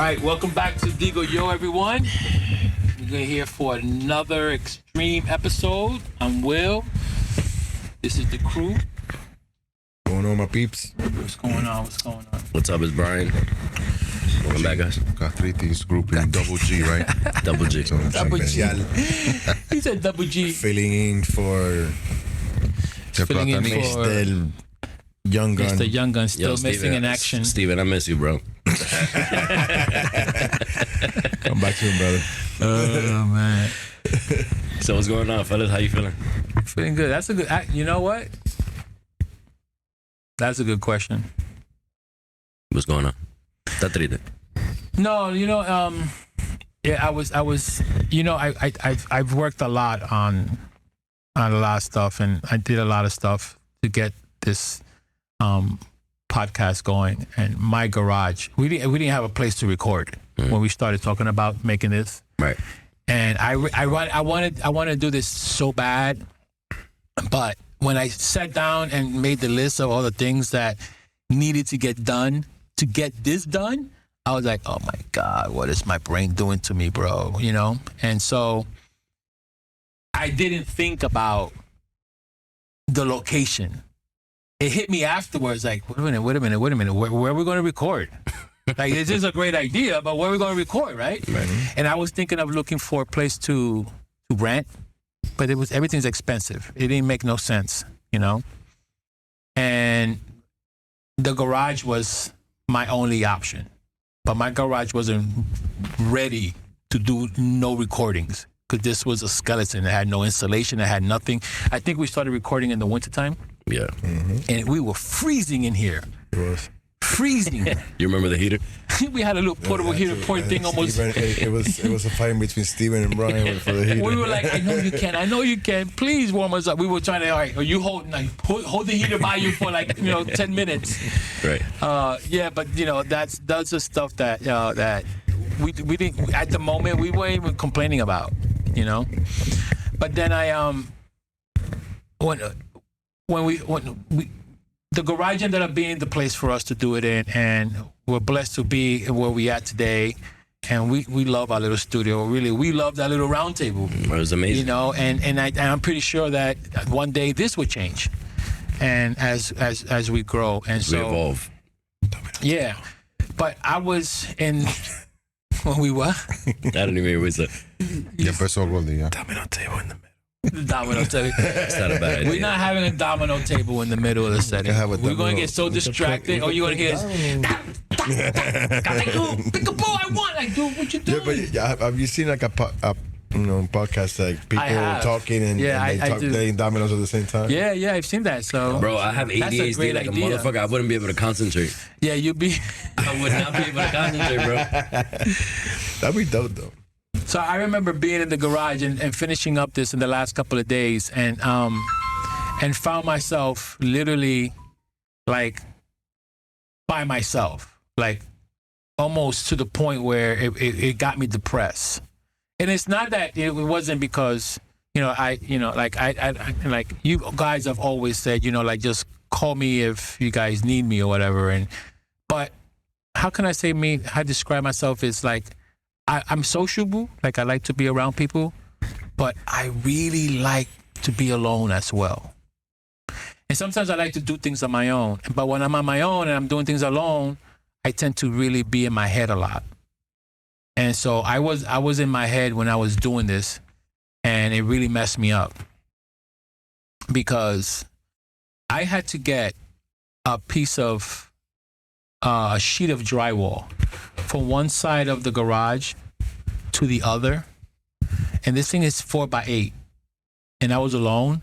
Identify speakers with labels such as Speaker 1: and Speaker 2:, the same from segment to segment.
Speaker 1: right, welcome back to Digo Yo, everyone. We're here for another extreme episode. I'm Will. This is the crew.
Speaker 2: What's going on, my peeps?
Speaker 1: What's going on?
Speaker 3: What's up, it's Brian. Welcome back, guys.
Speaker 2: Gastritis group in double G, right?
Speaker 3: Double G.
Speaker 1: Double G. He said double G.
Speaker 2: Filling in for
Speaker 1: Filling in
Speaker 2: Mr.
Speaker 1: for
Speaker 2: Young Gun.
Speaker 1: Mr. Young Gun, still missing
Speaker 3: Steven,
Speaker 1: in action.
Speaker 3: Steven, I miss you, bro.
Speaker 2: Come back to him, brother.
Speaker 1: Oh, man.
Speaker 3: So what's going on, fellas? How you feeling?
Speaker 1: Feeling good. That's a good, you know what? That's a good question.
Speaker 3: What's going on? Está triste.
Speaker 1: No, yeah, I was, I've worked a lot on a lot of stuff, and I did a lot of stuff to get this podcast going. And my garage, we didn't have a place to record when we started talking about making this.
Speaker 3: Right.
Speaker 1: And I wanted to do this so bad, but when I sat down and made the list of all the things that needed to get done to get this done, I was like, oh my God, what is my brain doing to me, bro? And so I didn't think about the location. It hit me afterwards, like, wait a minute. Where are we going to record? Like, this is a great idea, but where are we going to record, right? And I was thinking of looking for a place to rent, but everything's expensive. It didn't make no sense, And the garage was my only option, but my garage wasn't ready to do no recordings because this was a skeleton. It had no insulation. It had nothing. I think we started recording in the wintertime.
Speaker 3: Yeah.
Speaker 1: And we were freezing in here.
Speaker 2: It was.
Speaker 1: Freezing.
Speaker 3: You remember the heater?
Speaker 1: We had a little portable heater point thing almost.
Speaker 2: Steven, it was a fight between Steven and Brian for the heater.
Speaker 1: We were like, I know you can. Please warm us up. We were trying to, all right, you hold the heater by you for 10 minutes.
Speaker 3: Right.
Speaker 1: Yeah, but that's the stuff that we didn't, at the moment, we weren't even complaining about, But then when we the garage ended up being the place for us to do it in, and we're blessed to be where we at today. And we love our little studio. Really, we love that little round table.
Speaker 3: It was amazing.
Speaker 1: And I'm pretty sure that one day this would change, and as we grow and so
Speaker 3: we evolve.
Speaker 1: Yeah, but I was in when we were.
Speaker 3: I don't even hear what you said.
Speaker 2: Ya empezó Goldie, ya.
Speaker 3: Domino table in the middle.
Speaker 1: The domino table.
Speaker 3: It's not a bad idea.
Speaker 1: We're not having a domino table in the middle of the setting. We're going to get so distracted. Or you're going to hear Pick-a-boo, I want. Like, dude, what you doing?
Speaker 2: Yeah, but have you seen like a podcast like people talking and they playing dominoes at the same time?
Speaker 1: Yeah, I've seen that. So,
Speaker 3: bro, I have ADHD like a motherfucker. I wouldn't be able to concentrate.
Speaker 1: Yeah, you'd be.
Speaker 3: I would not be able to concentrate, bro.
Speaker 2: That'd be dope, though.
Speaker 1: So I remember being in the garage and finishing up this in the last couple of days, and found myself literally like by myself, like almost to the point where it got me depressed. And it's not that it wasn't because I like you guys have always said like just call me if you guys need me or whatever. But how can I say me? How I describe myself is like. I'm sociable, like I like to be around people, but I really like to be alone as well. And sometimes I like to do things on my own, but when I'm on my own and I'm doing things alone, I tend to really be in my head a lot. And so I was in my head when I was doing this, and it really messed me up because I had to get a piece of a sheet of drywall from one side of the garage to the other, and this thing is 4x8, and I was alone,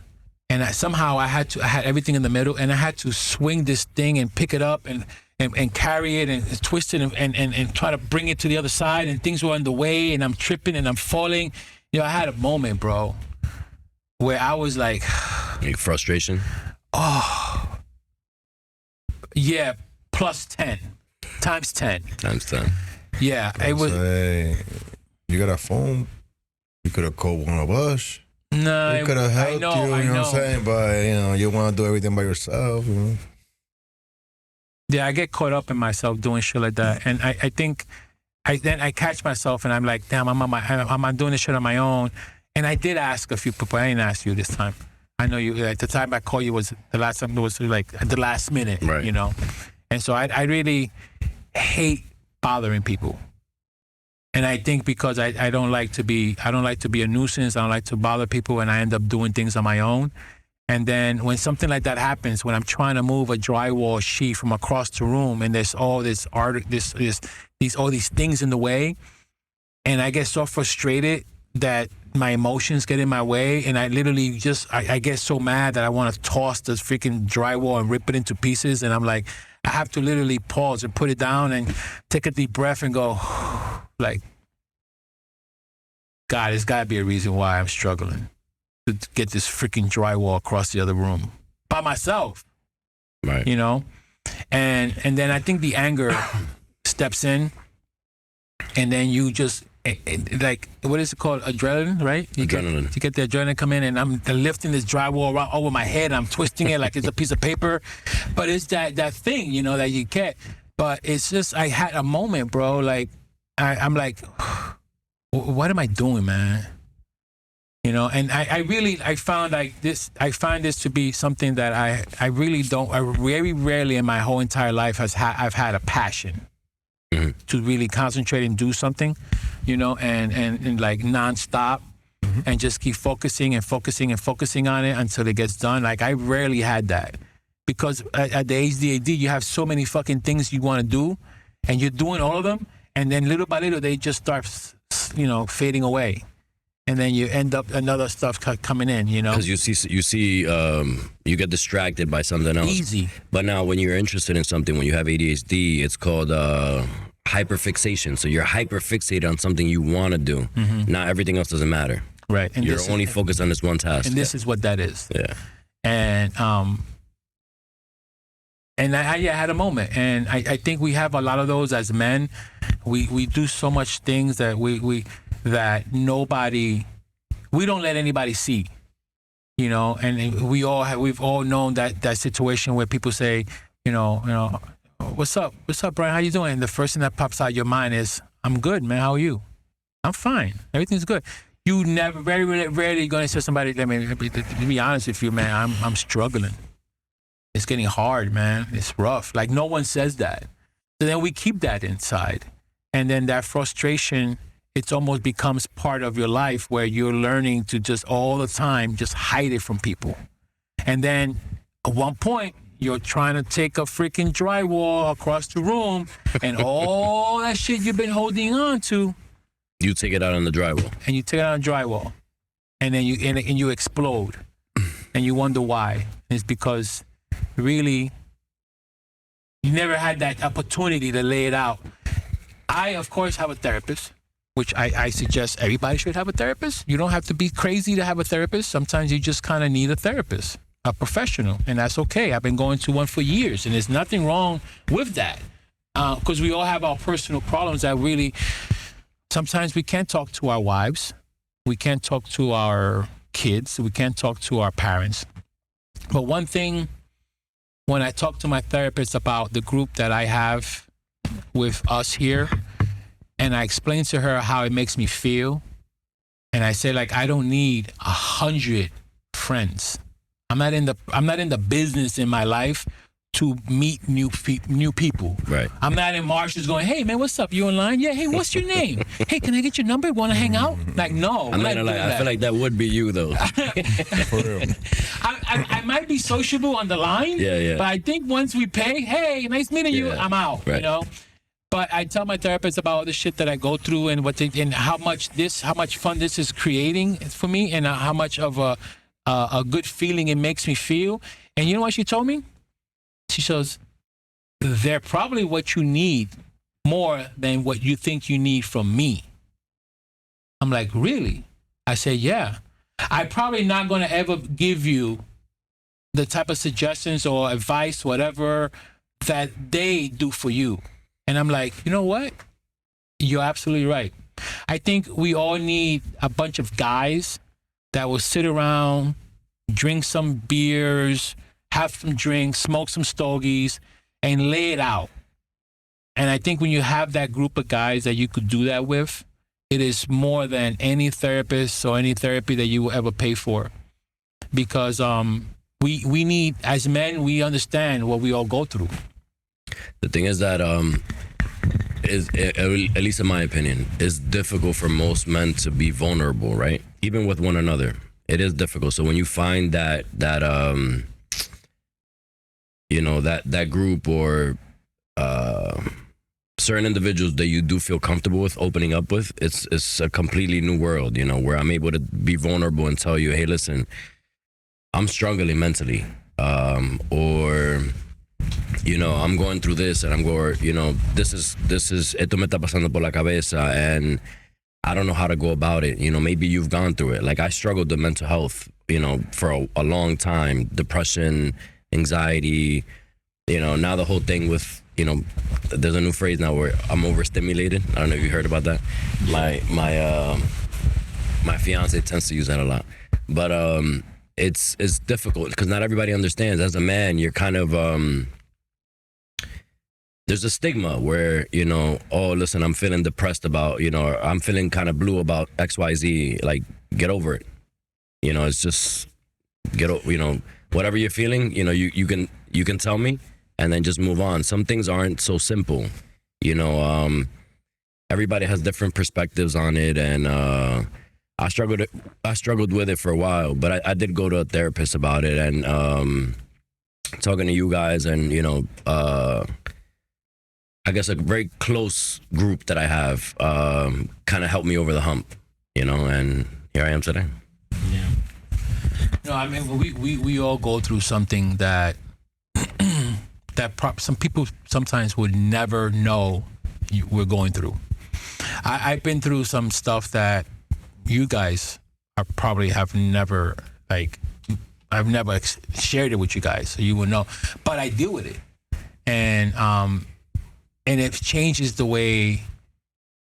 Speaker 1: and somehow I had everything in the middle, and I had to swing this thing and pick it up and carry it and twist it and try to bring it to the other side, and things were in the way, and I'm tripping and I'm falling. I had a moment, bro, where I was like
Speaker 3: frustration.
Speaker 1: Oh, yeah. Plus 10, times 10.
Speaker 3: Times 10.
Speaker 1: Yeah, it was.
Speaker 2: Hey, you got a phone. You could have called one of us.
Speaker 1: No,
Speaker 2: we could have helped you. You know what I'm saying? But you want to do everything by yourself.
Speaker 1: Yeah, I get caught up in myself doing shit like that, and I think I catch myself and I'm like, damn, I'm doing this shit on my own. And I did ask a few people. I didn't ask you this time. I know you. At the time I called you was the last time. It was like at the last minute,
Speaker 3: right.
Speaker 1: You know. And so I really hate bothering people. And I think because I don't like to be a nuisance. I don't like to bother people, and I end up doing things on my own. And then when something like that happens, when I'm trying to move a drywall sheet from across the room, and there's all this art, all these things in the way, and I get so frustrated that my emotions get in my way, and I literally I get so mad that I want to toss this freaking drywall and rip it into pieces, and I'm like, I have to literally pause and put it down and take a deep breath and go, like, God, there's got to be a reason why I'm struggling to get this freaking drywall across the other room by myself,
Speaker 3: right?
Speaker 1: You know, and then I think the anger steps in, and then you just like, what is it called? Adrenaline, right? You get the adrenaline come in, and I'm lifting this drywall right over my head. I'm twisting it like it's a piece of paper, but it's that thing, you know, that you get. But it's just, I had a moment, bro. Like I'm like, what am I doing, man? You know, and I found like this. I find this to be something that I really don't. I very rarely in my whole entire life I've had a passion to really concentrate and do something, you know, and like nonstop, and just keep focusing and focusing and focusing on it until it gets done. Like I rarely had that, because at the ADHD you have so many fucking things you want to do, and you're doing all of them, and then little by little they just start, you know, fading away. And then you end up another stuff coming in, you know.
Speaker 3: Because you get distracted by something else.
Speaker 1: Easy.
Speaker 3: But now, when you're interested in something, when you have ADHD, it's called hyperfixation. So you're hyperfixated on something you want to do. Now everything else doesn't matter.
Speaker 1: Right.
Speaker 3: And you're only focused on this one task.
Speaker 1: And this is what that is.
Speaker 3: Yeah.
Speaker 1: And I had a moment, and I think we have a lot of those as men. We do so much things that we don't let anybody see, you know. And we've all known that situation where people say, you know, what's up, Brian? How you doing? And the first thing that pops out of your mind is, I'm good, man. How are you? I'm fine. Everything's good. You never, very rarely gonna say to somebody, to be honest with you, man, I'm struggling. It's getting hard, man. It's rough. Like, no one says that. So then we keep that inside. And then that frustration, it almost becomes part of your life, where you're learning to just all the time just hide it from people. And then at one point, you're trying to take a freaking drywall across the room, and all that shit you've been holding on to,
Speaker 3: you take it out on the drywall.
Speaker 1: And you take it out on the drywall. And then you explode. And you wonder why. It's because really, you never had that opportunity to lay it out. I, of course, have a therapist, which I suggest everybody should have a therapist. You don't have to be crazy to have a therapist. Sometimes you just kind of need a therapist, a professional, and that's okay. I've been going to one for years, and there's nothing wrong with that, because we all have our personal problems that really, sometimes we can't talk to our wives, we can't talk to our kids, we can't talk to our parents. But one thing, when I talk to my therapist about the group that I have with us here, and I explain to her how it makes me feel, and I say, like, I don't need 100 friends. I'm not in the business in my life to meet new people.
Speaker 3: Right.
Speaker 1: I'm not in Marshall's going, hey man, what's up? You online? Yeah. Hey, what's your name? Hey, can I get your number? Want to hang out? Like, no.
Speaker 3: I'm not gonna lie. I feel like that would be you though.
Speaker 2: For real.
Speaker 1: I might be sociable on the line.
Speaker 3: Yeah.
Speaker 1: But I think once we pay, hey, nice meeting you, I'm out. Right. You know. But I tell my therapist about all the shit that I go through, and and how much fun this is creating for me, and how much of a good feeling it makes me feel. And you know what she told me? She says, they're probably what you need more than what you think you need from me. I'm like, really? I say, yeah. I'm probably not going to ever give you the type of suggestions or advice, whatever, that they do for you. And I'm like, you know what? You're absolutely right. I think we all need a bunch of guys that will sit around, drink some beers, have some drinks, smoke some stogies, and lay it out. And I think when you have that group of guys that you could do that with, it is more than any therapist or any therapy that you will ever pay for. Because we need, as men, we understand what we all go through.
Speaker 3: The thing is that at least in my opinion, it's difficult for most men to be vulnerable, right? Even with one another, it is difficult. So when you find that you know, that group or certain individuals that you do feel comfortable with opening up with, it's a completely new world, you know, where I'm able to be vulnerable and tell you, hey, listen, I'm struggling mentally, or you know, I'm going through this, and I'm going, you know, this is esto me está pasando por la cabeza, and I don't know how to go about it. You know, maybe you've gone through it. Like I struggled with mental health, you know, for a long time, depression, anxiety, you know, now the whole thing with, you know, there's a new phrase now where I'm overstimulated. I don't know if you heard about that. My fiance tends to use that a lot, but it's difficult because not everybody understands. As a man, you're kind of there's a stigma where, you know, oh, listen, I'm feeling depressed about, you know, or I'm feeling kind of blue about XYZ. Like, get over it. You know, it's just you know, whatever you're feeling, you know, you can tell me, and then just move on. Some things aren't so simple, you know. Everybody has different perspectives on it, and I struggled with it for a while, but I did go to a therapist about it, and talking to you guys, and you know, I guess a very close group that I have kind of helped me over the hump, you know, and here I am today.
Speaker 1: Yeah. No, I mean, we all go through something that some people sometimes would never know we're going through. I've been through some stuff that you guys probably have never, like, I've never shared it with you guys, so you would know. But I deal with it, and it changes the way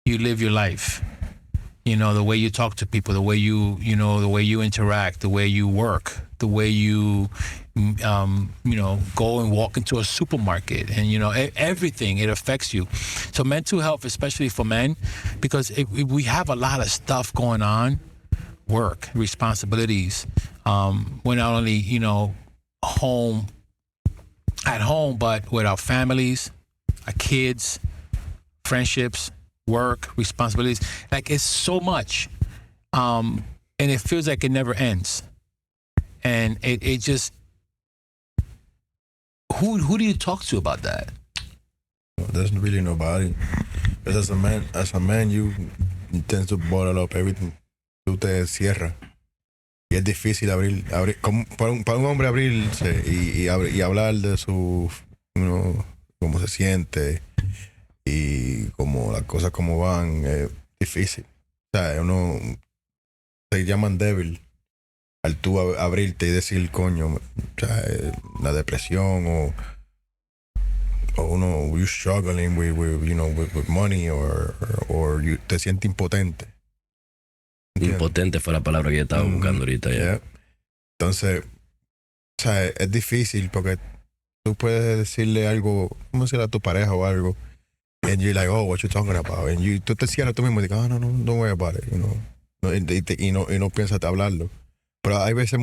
Speaker 1: you live your life. You know, the way you talk to people, the way you know, the way you interact, the way you work, the way you, you know, go and walk into a supermarket, and, you know, everything, it affects you. So mental health, especially for men, because we have a lot of stuff going on, work, responsibilities. We're not only, you know, at home, but with our families, our kids, friendships, work, responsibilities. Like, it's so much, and it feels like it never ends. And it just, who do you talk to about that?
Speaker 2: There's really nobody. Because as a man, you tend to bottle up everything. Tú te cierras. Y es difícil abrir para un hombre abrirse y hablar de su, you know, cómo se siente y cómo las cosas como van, es difícil. O sea, uno te llaman débil al tú abrirte y decir, coño, o sea, la depresión o uno, you're struggling with you know, with money or you te sientes impotente.
Speaker 3: Impotente fue la palabra que yo estaba buscando ahorita.
Speaker 2: Yeah. Entonces, o sea, es difícil porque tú puedes decirle algo, ¿cómo decirle a tu pareja o algo? And you're like, oh, what you talking about? And tú te cierras tú mismo y dices, no, don't worry about it, you know. Y no piensas hablarlo. Pero hay veces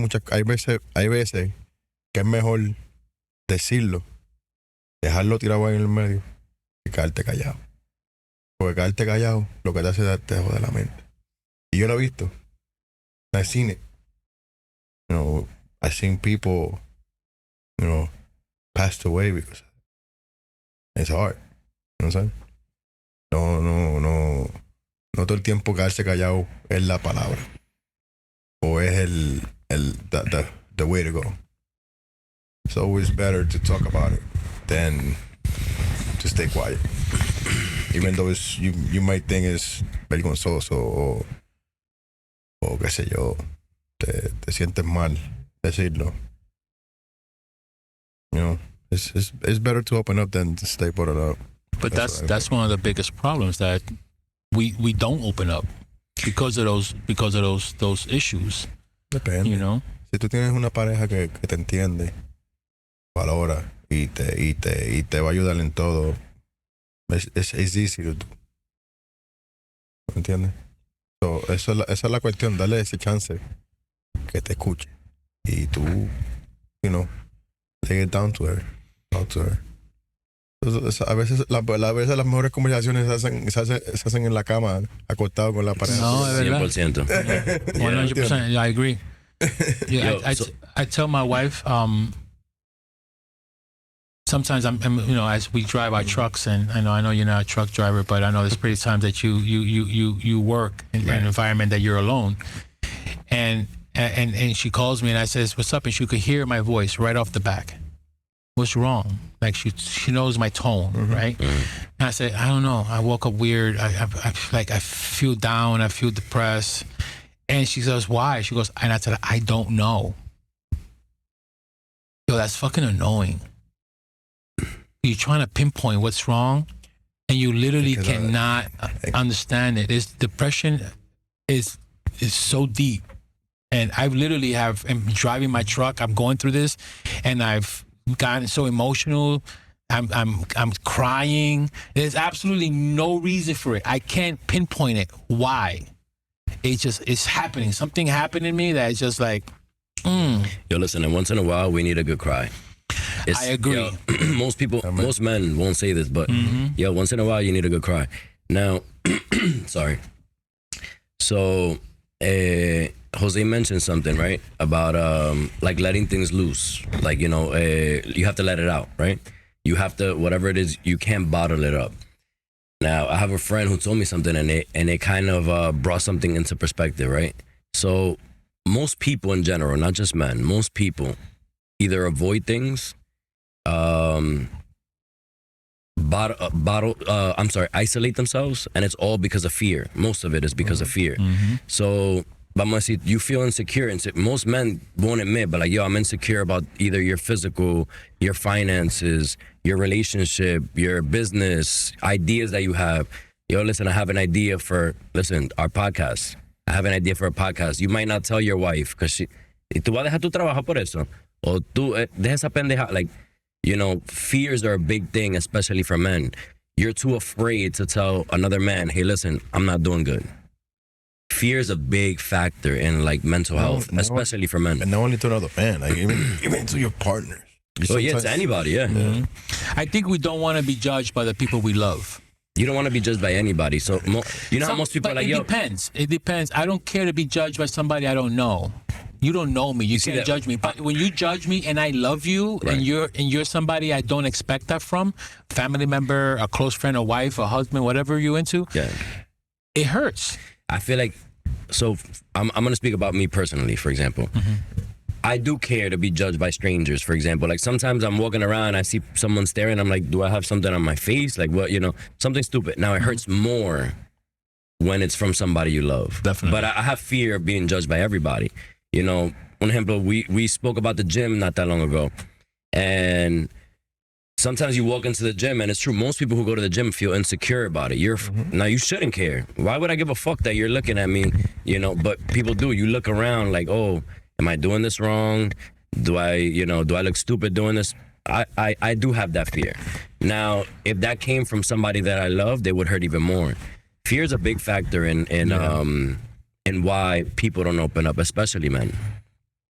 Speaker 2: que es mejor decirlo, dejarlo tirado ahí en el medio y quedarte callado. Porque quedarte callado lo que te hace es te jode la mente. Y yo lo he visto. I've seen it. You know, I've seen people, you know, passed away because it's hard. You know what I'm saying? No todo el tiempo quedarse callado es la palabra. O es the way to go. It's always better to talk about it than to stay quiet. Even though you might think it's vergonzoso o qué sé yo, te sientes mal decirlo. You know, it's better to open up than to stay bottled up.
Speaker 1: But that's one of the biggest problems, that we don't open up because of those issues.
Speaker 2: Depende.
Speaker 1: You know?
Speaker 2: Si tú tienes una pareja que te entiende, valora y te va a ayudar en todo, Es easy to do. ¿Me entiendes? So, esa es la cuestión, darle ese chance que te escuche. Y tú, you know, lay it down to her. Talk to her. Entonces, a veces las mejores conversaciones se hacen en la cama, acostado con la pareja.
Speaker 1: No, es verdad.
Speaker 3: 100%.
Speaker 1: 100%. I agree. Yeah,
Speaker 3: Yo,
Speaker 1: I tell my wife, sometimes I'm, as we drive our trucks, and I know you're not a truck driver, but I know there's pretty times that you work in an environment that you're alone, and she calls me and I says, "What's up?" And she could hear my voice right off the back. What's wrong? Like she knows my tone, right? And I said, I don't know. I woke up weird. I feel down. I feel depressed. And she says, why? She goes, and I said, I don't know. Yo, that's fucking annoying. You're trying to pinpoint what's wrong, and you literally cannot understand it. Depression is so deep, and I literally am driving my truck. I'm going through this, and I've gotten so emotional. I'm crying. There's absolutely no reason for it. I can't pinpoint it. Why? It's happening. Something happened in me that is just like,
Speaker 3: Yo, listen, and once in a while, we need a good cry.
Speaker 1: I agree.
Speaker 3: Yo, most men won't say this, but yo, once in a while, you need a good cry. Now, sorry. So, Jose mentioned something, right? About like letting things loose. Like, you have to let it out, right? You have to, whatever it is, you can't bottle it up. Now, I have a friend who told me something, and it kind of brought something into perspective, right? So most people in general, not just men, most people either avoid things, isolate themselves, and it's all because of fear. Most of it is because of fear. So, you feel insecure. Most men won't admit, but like, yo, I'm insecure about either your physical, your finances, your relationship, your business, ideas that you have. Yo, listen, I have an idea for, our podcast. I have an idea for a podcast. You might not tell your wife, because tú vas a dejar tu trabajo por eso. O tú, deja esa pendeja. Like, fears are a big thing, especially for men. You're too afraid to tell another man, hey, listen, I'm not doing good. Fear is a big factor in like mental health, especially for men.
Speaker 2: And not only to another man, like even to your partners.
Speaker 3: Yeah, to anybody, yeah.
Speaker 1: I think we don't want to be judged by the people we love.
Speaker 3: You don't want to be judged by anybody. So, how most people are like, yo.
Speaker 1: It depends. I don't care to be judged by somebody I don't know. You don't know me. You can't judge me. But when you judge me and I love you, right, and you're somebody I don't expect that from, family member, a close friend, a wife, a husband, whatever you're into, it hurts.
Speaker 3: I feel like, so I'm going to speak about me personally, for example. I do care to be judged by strangers, for example. Like sometimes I'm walking around, I see someone staring, I'm like, do I have something on my face? Like what, something stupid. Now it hurts more when it's from somebody you love.
Speaker 1: Definitely.
Speaker 3: But I have fear of being judged by everybody. One example, we spoke about the gym not that long ago. And sometimes you walk into the gym, and it's true, most people who go to the gym feel insecure about it. Now you shouldn't care. Why would I give a fuck that you're looking at me? But people do. You look around like, oh, am I doing this wrong? Do I look stupid doing this? I do have that fear. Now, if that came from somebody that I love, they would hurt even more. Fear is a big factor in why people don't open up, especially men.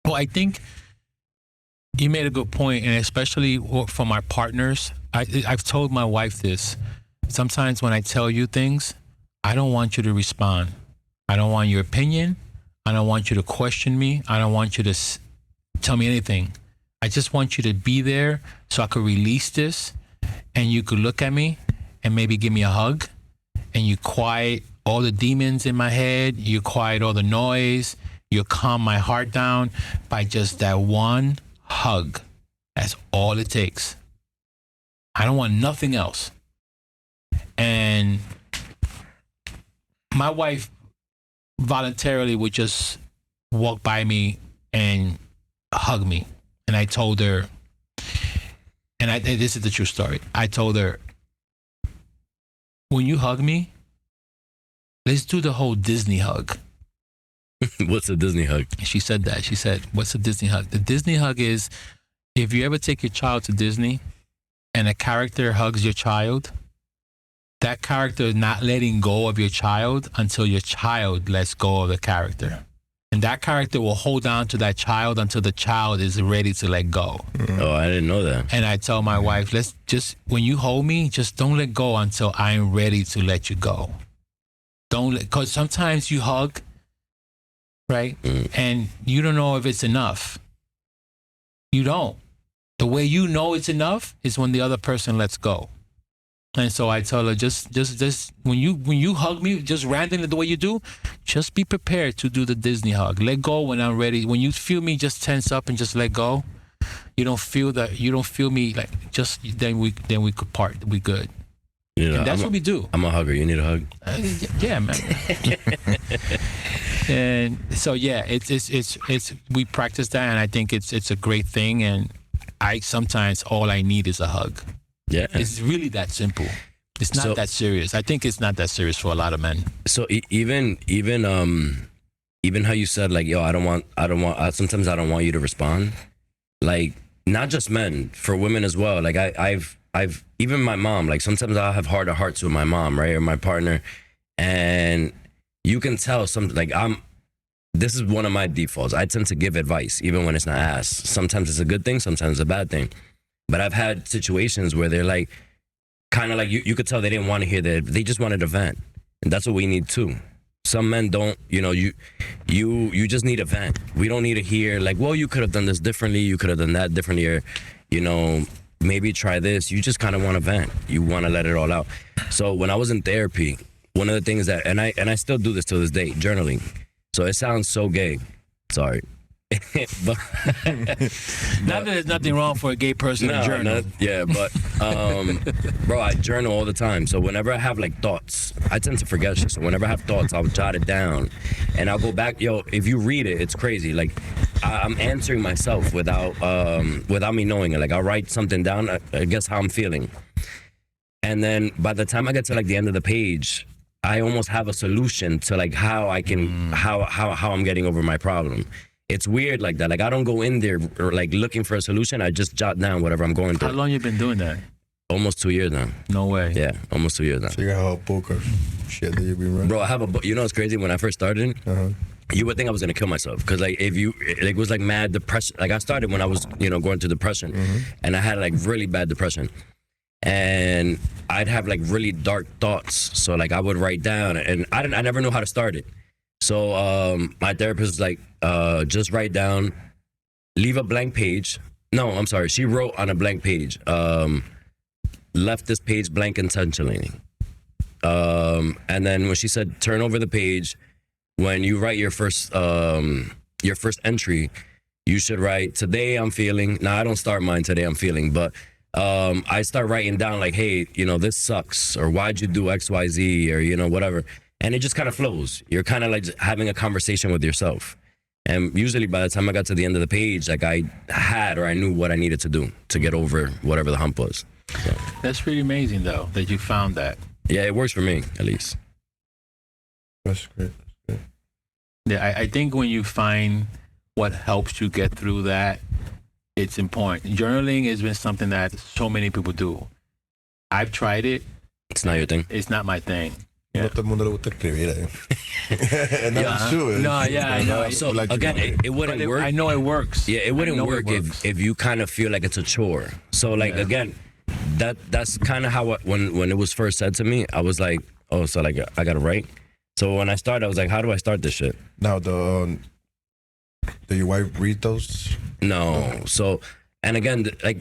Speaker 1: Well, I think you made a good point, and especially from our partners. I've told my wife this. Sometimes when I tell you things, I don't want you to respond. I don't want your opinion. I don't want you to question me. I don't want you to tell me anything. I just want you to be there so I could release this, and you could look at me and maybe give me a hug, and you quiet all the demons in my head. You quiet all the noise. You calm my heart down by just that one hug. That's all it takes. I don't want nothing else. And my wife voluntarily would just walk by me and hug me. And I told her, and this is the true story. I told her, when you hug me, let's do the whole Disney hug.
Speaker 3: What's a Disney hug?
Speaker 1: She said that. She said, what's a Disney hug? The Disney hug is, if you ever take your child to Disney and a character hugs your child, that character is not letting go of your child until your child lets go of the character. And that character will hold on to that child until the child is ready to let go.
Speaker 3: Oh, I didn't know that.
Speaker 1: And I tell my wife, let's just, when you hold me, just don't let go until I'm ready to let you go. Don't let, because sometimes you hug, right? And you don't know if it's enough. You don't. The way you know it's enough is when the other person lets go. And so I tell her, just when you hug me, just randomly the way you do, just be prepared to do the Disney hug. Let go when I'm ready. When you feel me, just tense up and just let go. You don't feel that. You don't feel me like just then we could part. We good.
Speaker 3: Yeah,
Speaker 1: And that's what we do.
Speaker 3: I'm a hugger. You need a hug?
Speaker 1: Yeah, man. And so yeah, it's we practice that, and I think it's a great thing. And I sometimes all I need is a hug.
Speaker 3: Yeah,
Speaker 1: It's really that simple. It's not that serious. I think it's not that serious for a lot of men.
Speaker 3: So even how you said like, yo, I don't want. Sometimes I don't want you to respond. Like not just men, for women as well. Like I've even my mom. Like sometimes I'll have heart to hearts with my mom, right, or my partner, and you can tell this is one of my defaults. I tend to give advice even when it's not asked. Sometimes it's a good thing, sometimes it's a bad thing. But I've had situations where they're like, kind of like you could tell they didn't want to hear that. They just wanted a vent, and that's what we need too. Some men don't, you just need a vent. We don't need to hear like, well, you could have done this differently, you could have done that differently, or maybe try this. You just kind of want to vent. You want to let it all out. So when I was in therapy, one of the things that, and I still do this to this day, journaling. So it sounds so gay. Sorry. But
Speaker 1: Not that there's nothing wrong for a gay person to journal.
Speaker 3: Bro, I journal all the time. So whenever I have like thoughts, I tend to forget shit. So whenever I have thoughts, I'll jot it down, and I'll go back. Yo, if you read it, it's crazy. Like I'm answering myself without me knowing it. Like I'll write something down, I guess how I'm feeling, and then by the time I get to like the end of the page, I almost have a solution to like how I can how I'm getting over my problem. It's weird like that. Like I don't go in there or like looking for a solution. I just jot down whatever I'm going through.
Speaker 1: How long you been doing that?
Speaker 3: Almost 2 years now.
Speaker 1: No way.
Speaker 3: Yeah, almost 2 years now.
Speaker 2: So you got a book of shit that you've been running?
Speaker 3: Bro, I have a book. You know what's crazy? When I first started, you would think I was gonna kill myself because like it was like mad depression. Like I started when I was going through depression, and I had like really bad depression, and I'd have like really dark thoughts. So like I would write down, and I never knew how to start it. So my therapist was like, just write down, leave a blank page. No, I'm sorry. She wrote on a blank page, left this page blank intentionally. And then when she said, turn over the page, when you write your first entry, you should write, today I'm feeling. Now I don't start mine, today I'm feeling, but I start writing down like, hey, this sucks, or why'd you do X, Y, Z, or whatever. And it just kind of flows. You're kind of like having a conversation with yourself. And usually by the time I got to the end of the page, like I had or I knew what I needed to do to get over whatever the hump was. So.
Speaker 1: That's pretty amazing, though, that you found that.
Speaker 3: Yeah, it works for me, at least.
Speaker 2: That's great.
Speaker 1: Yeah, I think when you find what helps you get through that, it's important. Journaling has been something that so many people do. I've tried it.
Speaker 3: It's not your thing?
Speaker 1: It's not my thing. Yeah.
Speaker 2: No todo el mundo le gusta escribir. And that's true.
Speaker 1: No, yeah, I know.
Speaker 3: So again, it wouldn't work.
Speaker 1: I know it works.
Speaker 3: Yeah, it wouldn't work if you kind of feel like it's a chore. So like again, that's kind of how when it was first said to me, I was like, oh, so like I gotta write. So when I started, I was like, how do I start this shit?
Speaker 2: Now do your wife read those?
Speaker 3: No. So and again, like.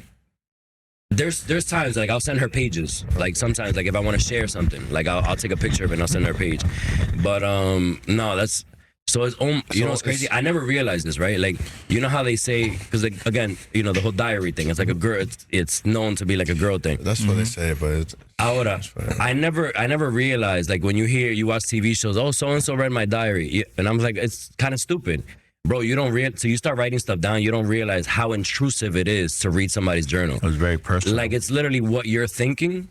Speaker 3: There's times like I'll send her pages. Like sometimes like if I want to share something, like I'll take a picture of it and I'll send her a page. But no, that's so it's it's crazy. I never realized this, right? Like how they say, because like again, the whole diary thing. It's like a girl. It's known to be like a girl thing.
Speaker 2: That's what they say, but it's
Speaker 3: ahora, I never realized like when you watch TV shows. Oh, so and so read my diary, and I'm like, it's kind of stupid. Bro, you don't so you start writing stuff down, you don't realize how intrusive it is to read somebody's journal.
Speaker 1: It was very personal.
Speaker 3: Like it's literally what you're thinking.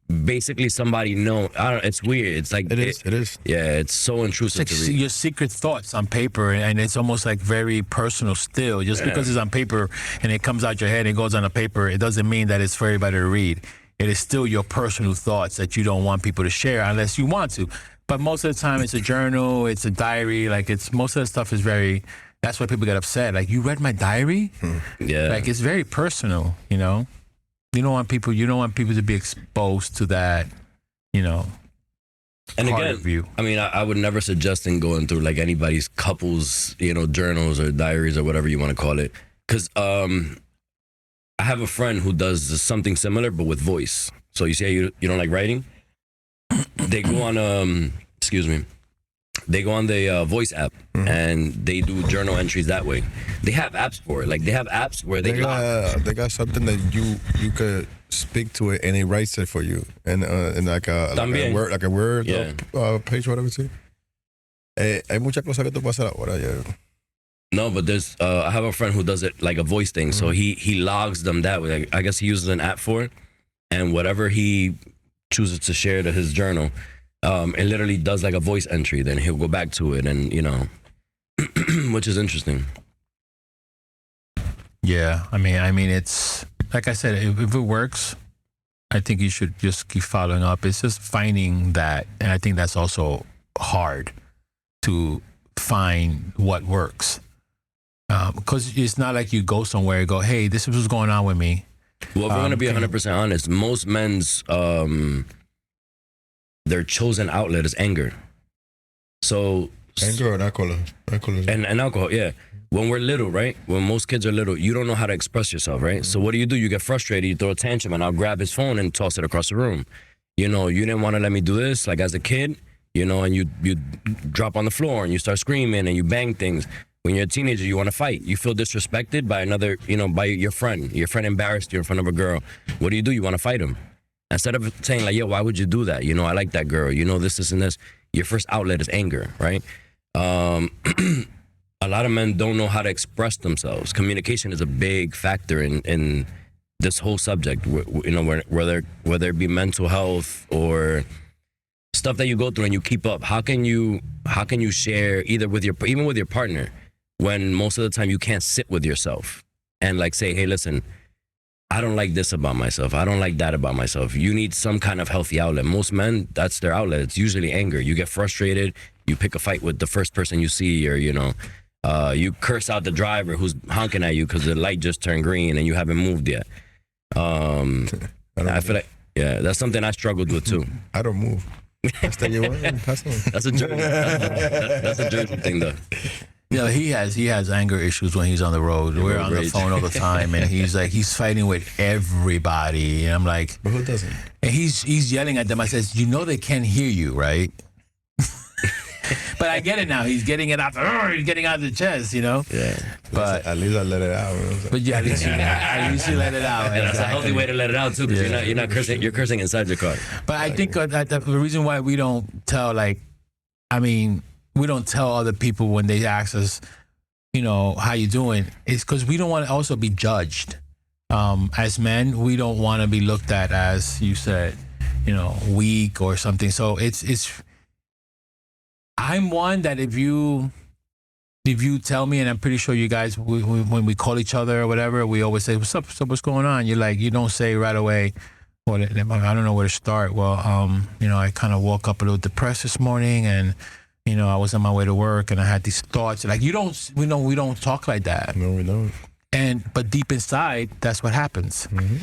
Speaker 3: Basically, somebody know. I don't. It's weird. It's like
Speaker 2: it is.
Speaker 3: Yeah, it's so intrusive
Speaker 1: it's like
Speaker 3: to read.
Speaker 1: Your secret thoughts on paper, and it's almost like very personal still. Just because it's on paper and it comes out your head and it goes on the paper, it doesn't mean that it's for everybody to read. it is still your personal thoughts that you don't want people to share unless you want to. But most of the time, it's a journal, it's a diary. Like, it's most of the stuff is very. That's why people get upset. Like, you read my diary?
Speaker 3: Yeah.
Speaker 1: Like, it's very personal. You know, you don't want people to be exposed to that. You know.
Speaker 3: And
Speaker 1: part
Speaker 3: again,
Speaker 1: of you.
Speaker 3: I mean, I would never suggest in going through like anybody's couples, journals or diaries or whatever you want to call it, because I have a friend who does something similar but with voice. So you say you don't like writing? They go on they go on the voice app and they do journal entries that way. They have apps for it. Like, they have apps where they
Speaker 2: got something that you could speak to it and it writes it for you and like a word
Speaker 3: Yeah.
Speaker 2: page, whatever it is. Hay muchas cosas que tú puedes hacer ahora. Yeah.
Speaker 3: No, but there's I have a friend who does it like a voice thing. So he logs them that way. Like, I guess he uses an app for it, and whatever he chooses to share to his journal, it literally does like a voice entry. Then he'll go back to it, and which is interesting.
Speaker 1: Yeah, I mean, it's like I said, if it works, I think you should just keep following up. It's just finding that, and I think that's also hard to find what works, because it's not like you go somewhere and go, "Hey, this is what's going on with me."
Speaker 3: Well, if we're gonna be 100% honest, most men's their chosen outlet is anger. So
Speaker 2: Anger and alcohol.
Speaker 3: and alcohol, yeah. When we're little, right? When most kids are little, you don't know how to express yourself, right? So what do? You get frustrated, you throw a tantrum, and I'll grab his phone and toss it across the room. You didn't want to let me do this, like as a kid, and you drop on the floor and you start screaming and you bang things. When you're a teenager, you want to fight. You feel disrespected by another, by your friend. Your friend embarrassed you in front of a girl. What do? You want to fight him. Instead of saying like, yo, why would you do that? I like that girl. This, and this. Your first outlet is anger, right? A lot of men don't know how to express themselves. Communication is a big factor in this whole subject. Whether it be mental health or stuff that you go through and you keep up. How can you share even with your partner when most of the time you can't sit with yourself and like say, hey, listen, I don't like this about myself. I don't like that about myself. You need some kind of healthy outlet. Most men, that's their outlet. It's usually anger. You get frustrated. You pick a fight with the first person you see, or you curse out the driver who's honking at you because the light just turned green and you haven't moved yet. I feel like, yeah, that's something I struggled with too.
Speaker 2: I don't move.
Speaker 3: That's a Jersey. That's a Jersey thing, though.
Speaker 1: He has anger issues when he's on the road. We're on the phone all the time, and he's fighting with everybody. And I'm like,
Speaker 2: but who doesn't?
Speaker 1: And he's yelling at them. I says, they can't hear you, right? But I get it now. He's getting it out. He's getting out of the chest,
Speaker 3: Yeah.
Speaker 1: But
Speaker 2: at least I let it out.
Speaker 1: But yeah, at least you let it out.
Speaker 3: And that's a healthy way to let it out too, because you're not cursing. You're cursing inside your car.
Speaker 1: But I think the reason why we don't tell, we don't tell other people when they ask us, how you doing, is because we don't want to also be judged. As men, we don't want to be looked at as, you said, weak or something. So it's. I'm one that if you tell me, and I'm pretty sure you guys, when we call each other or whatever, we always say, what's up? So what's going on? You're like, you don't say right away, well, I don't know where to start. Well, I kind of woke up a little depressed this morning, and I was on my way to work and I had these thoughts. Like, we don't talk like that.
Speaker 2: No, we don't.
Speaker 1: But deep inside, that's what happens.
Speaker 2: Mm-hmm.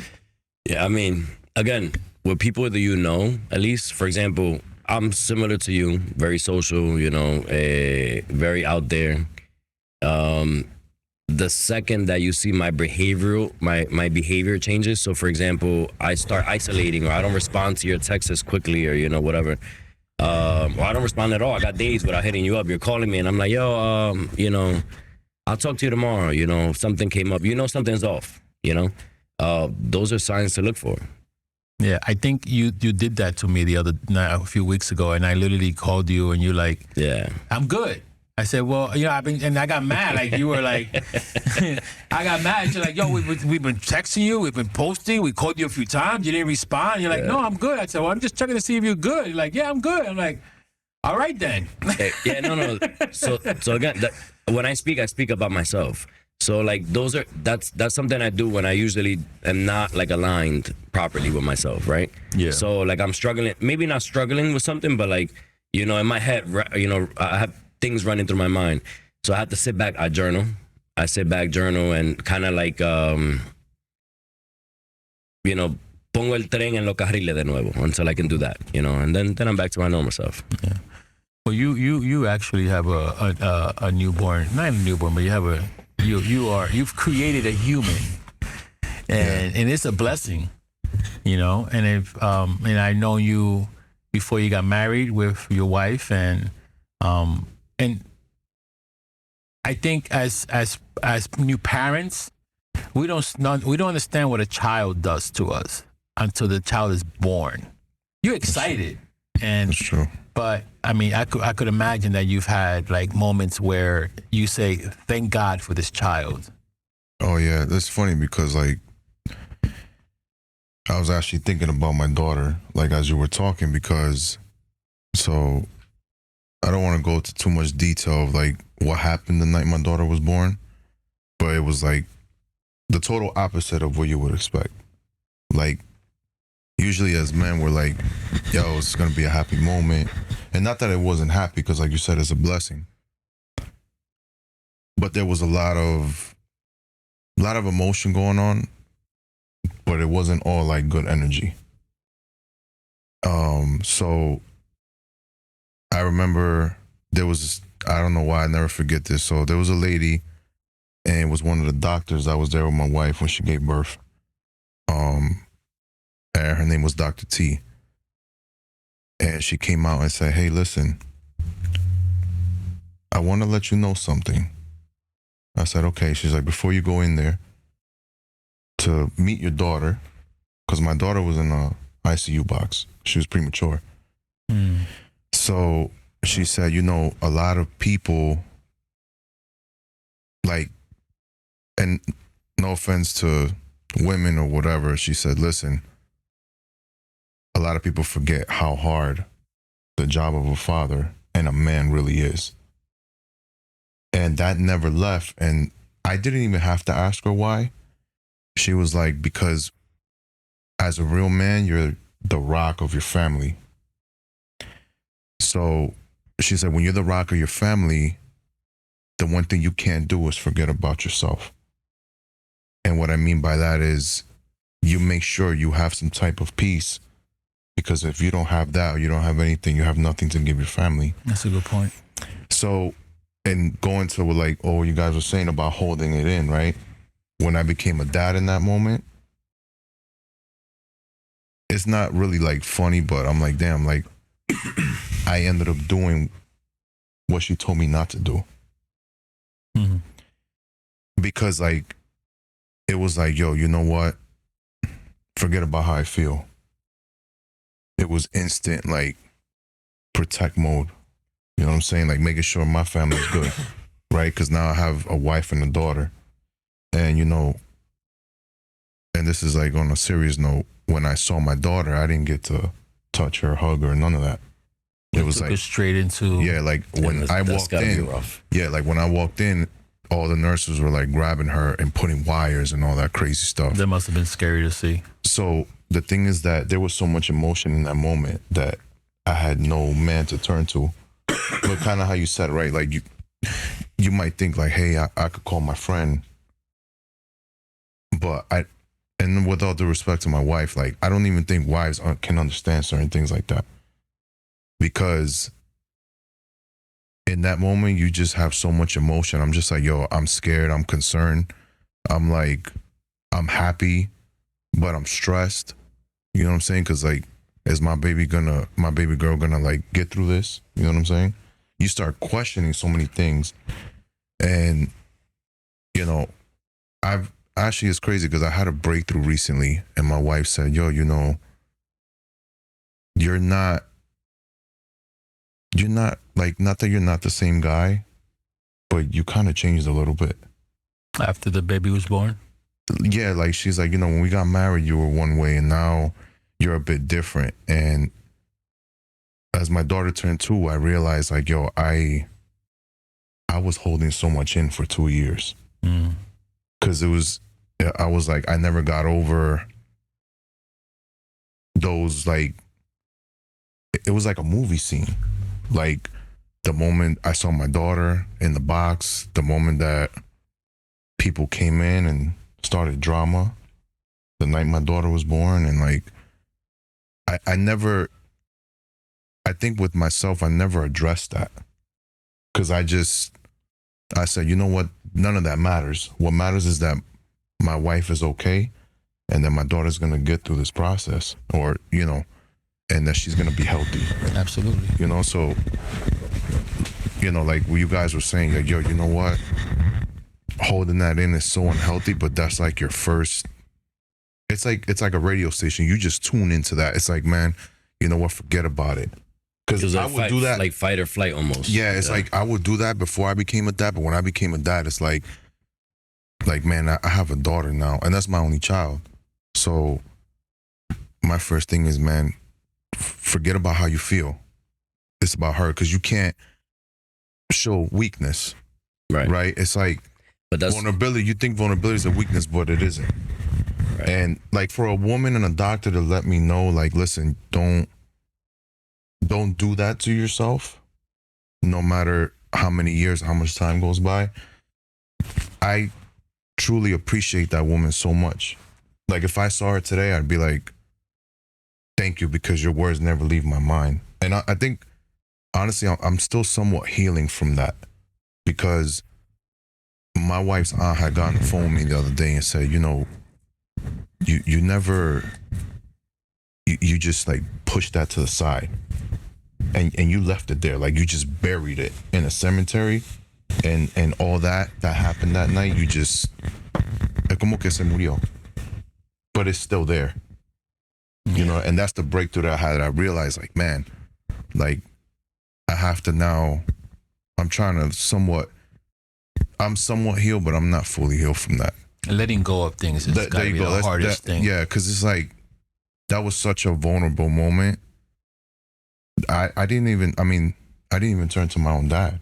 Speaker 3: Yeah, I mean, again, with people that at least, for example, I'm similar to you, very social, very out there. The second that you see my behavior changes. So, for example, I start isolating, or I don't respond to your texts as quickly, or whatever. Or I don't respond at all. I got days without hitting you up. You're calling me, and I'm like, yo, I'll talk to you tomorrow. If something came up, something's off. Those are signs to look for.
Speaker 1: Yeah, I think you did that to me a few weeks ago, and I literally called you, and you're like,
Speaker 3: "Yeah,
Speaker 1: I'm good." I said, "Well, and I got mad. Like, you were like, I got mad. You're like, yo, we've been texting you, we've been posting, we called you a few times, you didn't respond. You're like, no, I'm good. I said, well, I'm just checking to see if you're good. You're like, yeah, I'm good. I'm like, all right then.
Speaker 3: No. So again, when I speak about myself. So like that's something I do when I usually am not like aligned properly with myself, right?
Speaker 1: Yeah.
Speaker 3: So like I'm struggling, maybe not struggling with something, but like, you know, in my head, you know, I have things running through my mind. So I have to sit back, I journal. I sit back, journal, and kind of like, you know, pongo el tren en los carriles de nuevo until I can do that, you know, and then I'm back to my normal self.
Speaker 1: Yeah. Well, you actually have a newborn, not a newborn, but you've created a human, and it's a blessing, you know. And if and I know you before you got married with your wife, and I think as new parents, we don't understand what a child does to us until the child is born. You're excited, and
Speaker 2: That's true.
Speaker 1: but I mean, I could imagine that you've had like moments where you say, "Thank God for this child."
Speaker 2: Oh yeah, that's funny because like I was actually thinking about my daughter, like as you were talking, because so I don't want to go into too much detail of like what happened the night my daughter was born, but it was like the total opposite of what you would expect. Like usually as men we're like, yo, it's gonna be a happy moment. And not that it wasn't happy, because like you said, it's a blessing. But there was a lot of emotion going on, but it wasn't all like good energy. So I remember there was, I don't know why I never forget this. So there was a lady, and it was one of the doctors that was there with my wife when she gave birth. And her name was Dr. T. And she came out and said, "Hey, listen, I want to let you know something." I said, "Okay." She's like, "Before you go in there to meet your daughter," because my daughter was in a ICU box. She was premature. So she said, "You know, a lot of people, like, and no offense to women or whatever," she said, "Listen, a lot of people forget how hard the job of a father and a man really is." And that never left. And I didn't even have to ask her why. She was like, "Because as a real man, you're the rock of your family." So she said, when you're the rock of your family, the one thing you can't do is forget about yourself. And what I mean by that is you make sure you have some type of peace, because if you don't have that, you don't have anything, you have nothing to give your family.
Speaker 1: That's a good point.
Speaker 2: So, and going to like, oh, you guys were saying about holding it in, right? When I became a dad in that moment, it's not really like funny, but I'm like, damn, like I ended up doing what she told me not to do.
Speaker 1: Mm-hmm.
Speaker 2: Because like, it was like, yo, you know what? Forget about how I feel. It was instant, like, protect mode. You know what I'm saying? Like making sure my family's good, right? Because now I have a wife and a daughter. And, you know, and this is like on a serious note, when I saw my daughter, I didn't get to touch her, hug her, none of that. It was like
Speaker 1: straight into
Speaker 2: like when I walked in, like when I walked in, all the nurses were like grabbing her and putting wires and all that crazy stuff.
Speaker 1: That must have been scary to see.
Speaker 2: So the thing is that there was so much emotion in that moment that I had no man to turn to. But kind of how you said, right? Like you might think like, hey, I could call my friend, but and with all due respect to my wife, like I don't even think wives can understand certain things like that. Because in that moment, you just have so much emotion. I'm just like, yo, I'm scared. I'm concerned. I'm like, I'm happy, but I'm stressed. You know what I'm saying? Because like, is my baby girl gonna like get through this? You know what I'm saying? You start questioning so many things. And, you know, actually, it's crazy because I had a breakthrough recently and my wife said, yo, you know, you're not like, not that you're not the same guy, but you kind of changed a little bit.
Speaker 1: After the baby was born?
Speaker 2: Yeah, like she's like, you know, when we got married, you were one way and now you're a bit different. And as my daughter turned 2, I realized like, yo, I was holding so much in for 2 years. Because I was like, I never got over
Speaker 4: those like it was like a movie scene. Like the moment I saw my daughter in the box, the moment that people came in and started drama, the night my daughter was born, and like I never, I think with myself I never addressed that because I said, you know what, none of that matters. What matters is that my wife is okay, and that my daughter's gonna get through this process, or you know, and that she's gonna be healthy.
Speaker 1: Absolutely.
Speaker 4: You know, so you know, like what you guys were saying, like, yo, you know what, holding that in is so unhealthy, but that's like your first. It's like a radio station. You just tune into that. It's like, man, you know what, forget about it. Because I would do that,
Speaker 3: like fight or flight almost.
Speaker 4: Yeah, it's like I would do that before I became a dad, but when I became a dad, it's like man, I have a daughter now, and that's my only child. So my first thing is, man, forget about how you feel. It's about her, because you can't show weakness, right? It's like, but that's vulnerability. You think vulnerability is a weakness, but it isn't. Right. And like for a woman and a doctor to let me know, like, listen, don't do that to yourself, no matter how many years, how much time goes by. I truly appreciate that woman so much. Like if I saw her today, I'd be like, thank you, because your words never leave my mind. And I think, honestly, I'm still somewhat healing from that, because my wife's aunt had gotten the phone with me the other day and said, you know, you never, you just like pushed that to the side. And you left it there, like you just buried it in a cemetery, and all that happened that night, you just, como que se murió, but it's still there, you know. And that's the breakthrough that I had. I realized, like, man, like I have to now. I'm somewhat healed, but I'm not fully healed from that.
Speaker 1: Letting go of things is gotta be the hardest thing.
Speaker 4: Yeah, because it's like that was such a vulnerable moment. I didn't even turn to my own dad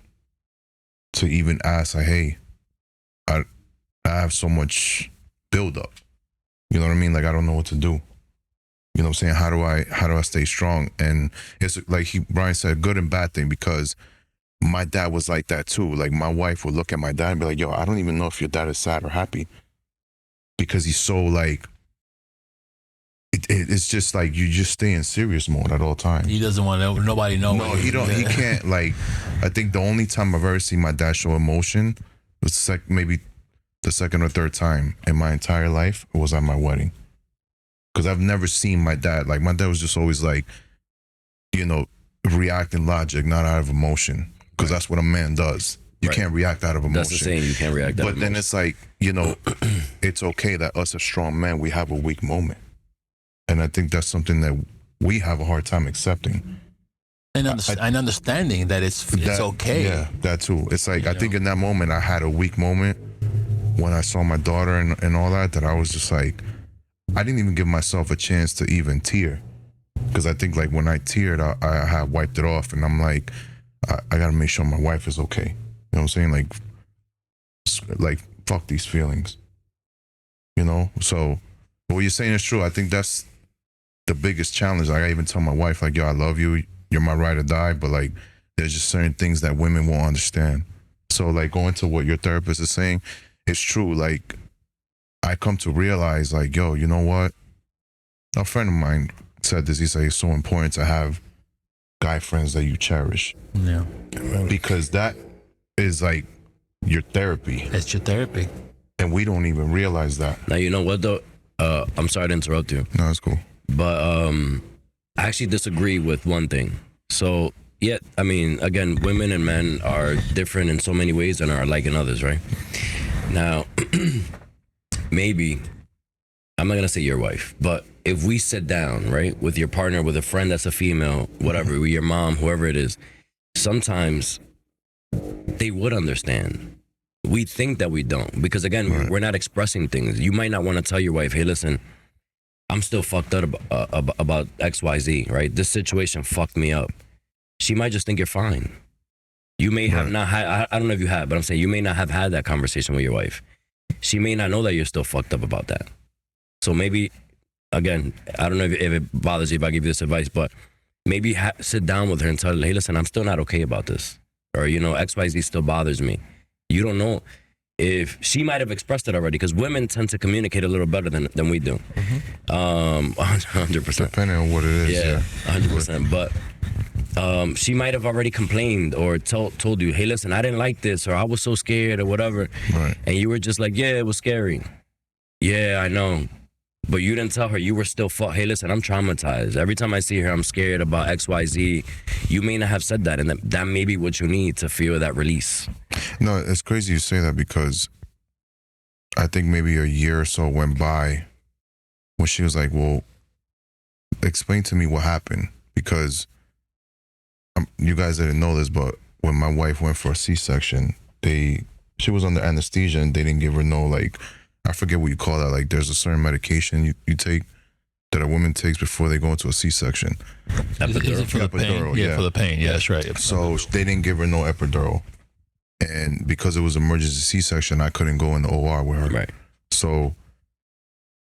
Speaker 4: to even ask, like, hey, I have so much buildup. You know what I mean? Like, I don't know what to do. You know what I'm saying? How do I stay strong? And it's like Brian said, good and bad thing, because my dad was like that too. Like my wife would look at my dad and be like, yo, I don't even know if your dad is sad or happy, because he's so like, it's just like you just stay in serious mode at all times.
Speaker 1: He doesn't want nobody know.
Speaker 4: No, he can't. Like, I think the only time I've ever seen my dad show emotion was maybe the second or third time in my entire life was at my wedding. Because I've never seen my dad, like my dad was just always like, you know, reacting logic, not out of emotion. Because that's what a man does. You can't react out of emotion.
Speaker 3: That's the saying, you can't react out of emotion.
Speaker 4: But then it's like, you know, it's okay that us as strong men, we have a weak moment. And I think that's something that we have a hard time accepting.
Speaker 1: And understanding that it's okay.
Speaker 4: Yeah, that too. It's like, I think in that moment, I had a weak moment when I saw my daughter and all that I was just like, I didn't even give myself a chance to even tear. Because I think like when I teared, I had wiped it off, and I'm like, I gotta make sure my wife is okay. You know what I'm saying? Like fuck these feelings. You know? So what you're saying is true. I think that's the biggest challenge. Like I even tell my wife, like, yo, I love you. You're my ride or die. But like, there's just certain things that women won't understand. So like going to what your therapist is saying, it's true. Like I come to realize, like, yo, you know what? A friend of mine said this. He said it's so important to have guy friends that you cherish.
Speaker 1: Yeah.
Speaker 4: Because that is like your therapy.
Speaker 1: It's your therapy.
Speaker 4: And we don't even realize that.
Speaker 3: Now, you know what though? I'm sorry to interrupt you.
Speaker 4: No, it's cool.
Speaker 3: But I actually disagree with one thing. So, yeah, I mean, again, women and men are different in so many ways and are alike in others, right? Now, maybe, I'm not going to say your wife, but if we sit down, right, with your partner, with a friend that's a female, whatever, with your mom, whoever it is, sometimes they would understand. We think that we don't, because again, we're not expressing things. You might not want to tell your wife, hey, listen, I'm still fucked up about XYZ, right? This situation fucked me up. She might just think you're fine. You may have not had, I don't know if you have, but I'm saying you may not have had that conversation with your wife. She may not know that you're still fucked up about that. So maybe again, I don't know if it bothers you if I give you this advice, but maybe sit down with her and tell her, hey, listen, I'm still not okay about this. Or, XYZ still bothers me. You don't know if she might have expressed it already, because women tend to communicate a little better than we do. 100%.
Speaker 4: Depending on what it is.
Speaker 3: Yeah, 100%. But she might have already complained or told you, hey, listen, I didn't like this, or I was so scared, or whatever.
Speaker 4: Right.
Speaker 3: And you were just like, yeah, it was scary. Yeah, I know. But you didn't tell her. You were still, hey, listen, I'm traumatized. Every time I see her, I'm scared about XYZ. You may not have said that, and that may be what you need to feel that release.
Speaker 4: No, it's crazy you say that, because I think maybe a year or so went by when she was like, well, explain to me what happened. Because you guys didn't know this, but when my wife went for a C-section, she was under anesthesia, and they didn't give her no, like, I forget what you call that. Like, there's a certain medication you take that a woman takes before they go into a C-section.
Speaker 1: Is it for the pain?
Speaker 4: Epidural,
Speaker 1: Yeah, for the pain. Yeah, that's right.
Speaker 4: So they didn't give her no epidural. And because it was emergency C-section, I couldn't go in the OR with her.
Speaker 3: Right.
Speaker 4: So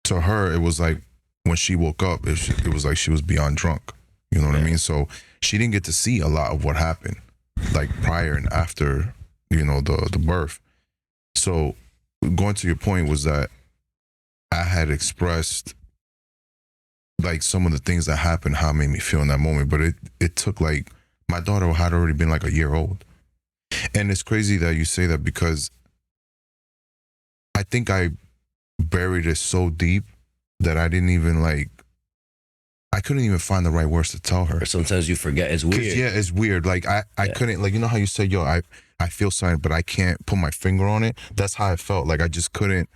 Speaker 4: to her, it was like when she woke up, it was like she was beyond drunk. You know what I mean? So she didn't get to see a lot of what happened, like prior and after, the birth. So going to your point was that I had expressed like some of the things that happened, how it made me feel in that moment. But it took, like, my daughter had already been like a year old. And it's crazy that you say that, because I think I buried it so deep that I didn't even I couldn't even find the right words to tell her.
Speaker 3: Or sometimes you forget. It's weird.
Speaker 4: Yeah, it's weird. Like I couldn't, like, you know how you say, yo, I feel something, but I can't put my finger on it. That's how I felt. Like I just couldn't,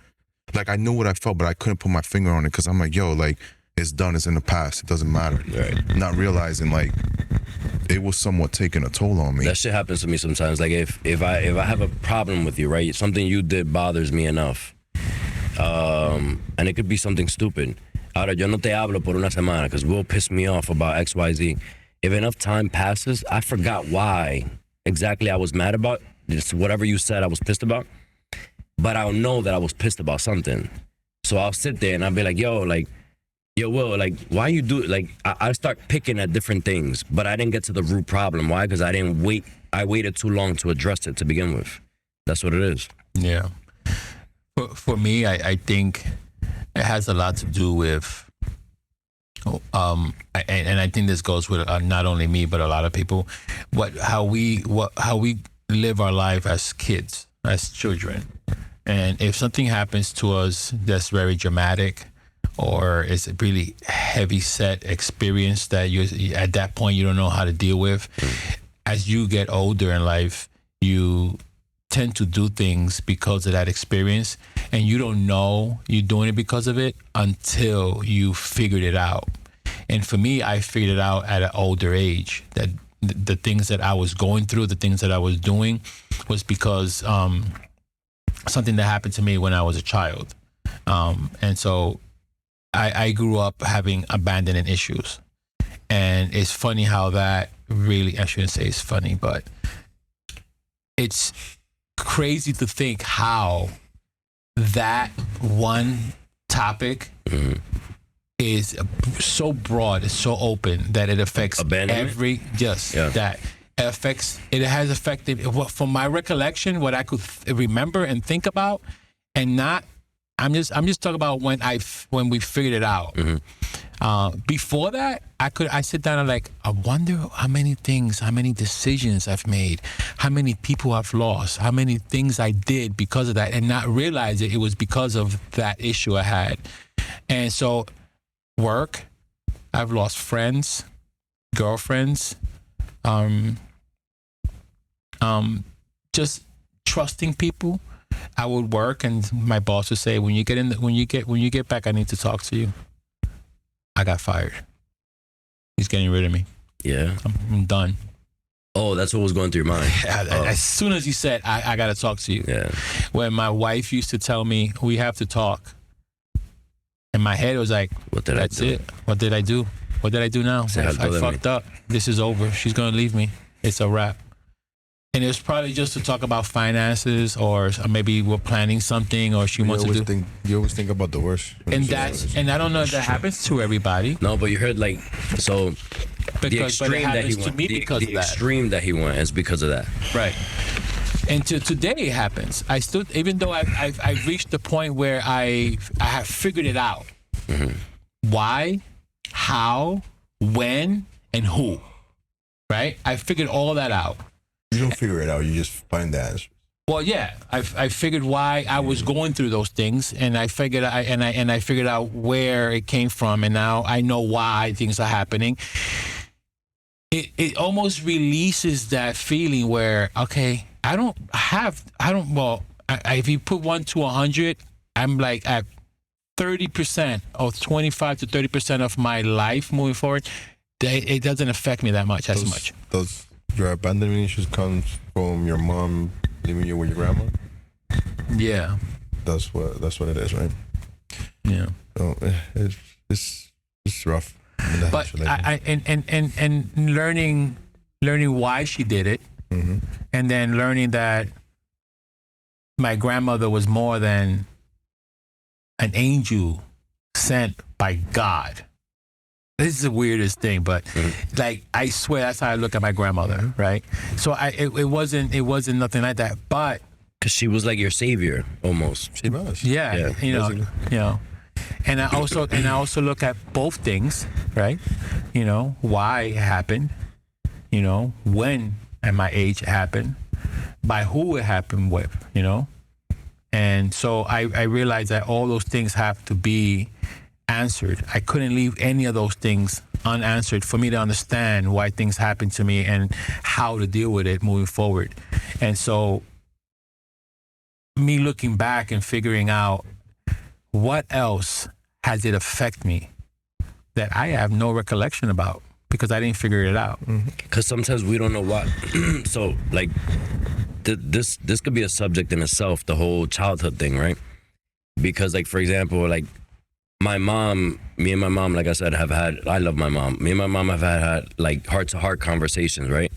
Speaker 4: like I knew what I felt, but I couldn't put my finger on it, because I'm like, yo, like, it's done. It's in the past. It doesn't matter.
Speaker 3: Right.
Speaker 4: Not realizing, like, it was somewhat taking a toll on me.
Speaker 3: That shit happens to me sometimes. Like if I have a problem with you, right? Something you did bothers me enough. And it could be something stupid. Ahora, yo no te hablo por una semana because will piss me off about XYZ. If enough time passes, I forgot why exactly I was mad about. Just whatever you said I was pissed about. But I'll know that I was pissed about something. So I'll sit there and I'll be like, yo, Will, like, why you do, like, I start picking at different things, but I didn't get to the root problem. Why? Because I waited too long to address it to begin with. That's what it is.
Speaker 1: Yeah. For me, I think it has a lot to do with, and I think this goes with not only me, but a lot of people, how we live our life as kids, as children. And if something happens to us that's very dramatic, or it's a really heavy set experience that you at that point you don't know how to deal with, as you get older in life, you tend to do things because of that experience, and you don't know you're doing it because of it until you figured it out. And for me, I figured it out at an older age, that the things that I was going through, the things that I was doing, was because something that happened to me when I was a child. And so I grew up having abandonment issues. And it's funny how that really, I shouldn't say it's funny, but it's crazy to think how that one topic is so broad, it's so open that it affects every, that it has affected, from my recollection, what I could remember and think about, and not, I'm just talking about when we figured it out. Before that, I sit down and like, I wonder how many decisions I've made, how many people I've lost, how many things I did because of that, and not realize it was because of that issue I had. And so work, I've lost friends, girlfriends, just trusting people. I would work, and my boss would say, when you get back, I need to talk to you. I got fired. He's getting rid of me.
Speaker 3: Yeah.
Speaker 1: I'm done.
Speaker 3: Oh, that's what was going through your mind.
Speaker 1: As soon as he said, I got to talk to you.
Speaker 3: Yeah.
Speaker 1: When my wife used to tell me, we have to talk, in my head it was like, that's it. What did I do? What did I do now? I fucked up. This is over. She's going to leave me. It's a wrap. And it was probably just to talk about finances, or maybe we're planning something, or she wants to do.
Speaker 2: You always think about the worst.
Speaker 1: And I don't know if that happens to everybody.
Speaker 3: No, but you heard like so. The
Speaker 1: Because, but it
Speaker 3: extreme that
Speaker 1: happens
Speaker 3: he
Speaker 1: to
Speaker 3: went.
Speaker 1: me
Speaker 3: The
Speaker 1: because of that.
Speaker 3: extreme that he went is because of that.
Speaker 1: Right. And today it happens. I still, even though I've reached the point where I have figured it out. Why, how, when, and who. Right? I figured all that out.
Speaker 2: You don't figure it out. You just find the answer.
Speaker 1: Well, yeah, I figured why I was going through those things, and I figured I figured out where it came from, and now I know why things are happening. It almost releases that feeling where, okay, if you put 1 to 100, I'm like at 30% or 25 to 30% of my life moving forward. It doesn't affect me that much as much.
Speaker 2: Your abandonment issues comes from your mom leaving you with your grandma.
Speaker 1: Yeah,
Speaker 2: That's what it is, right?
Speaker 1: yeah.
Speaker 2: So it's rough.
Speaker 1: But and learning why she did it, and then learning that my grandmother was more than an angel sent by God. This is the weirdest thing, but like I swear that's how I look at my grandmother, right? So it wasn't nothing like that, but
Speaker 3: Because she was like your savior almost.
Speaker 2: She was.
Speaker 1: yeah,
Speaker 2: basically.
Speaker 1: And I also look at both things, right? Why it happened, when at my age it happened, by who it happened with, and so I realized that all those things have to be answered. I couldn't leave any of those things unanswered for me to understand why things happened to me and how to deal with it moving forward. And so me looking back and figuring out what else has it affect me that I have no recollection about because I didn't figure it out.
Speaker 3: Because sometimes we don't know what. So like this could be a subject in itself, the whole childhood thing, right? Because like, for example, like me and my mom, like I said, I love my mom. Me and my mom have had like heart-to-heart conversations, right?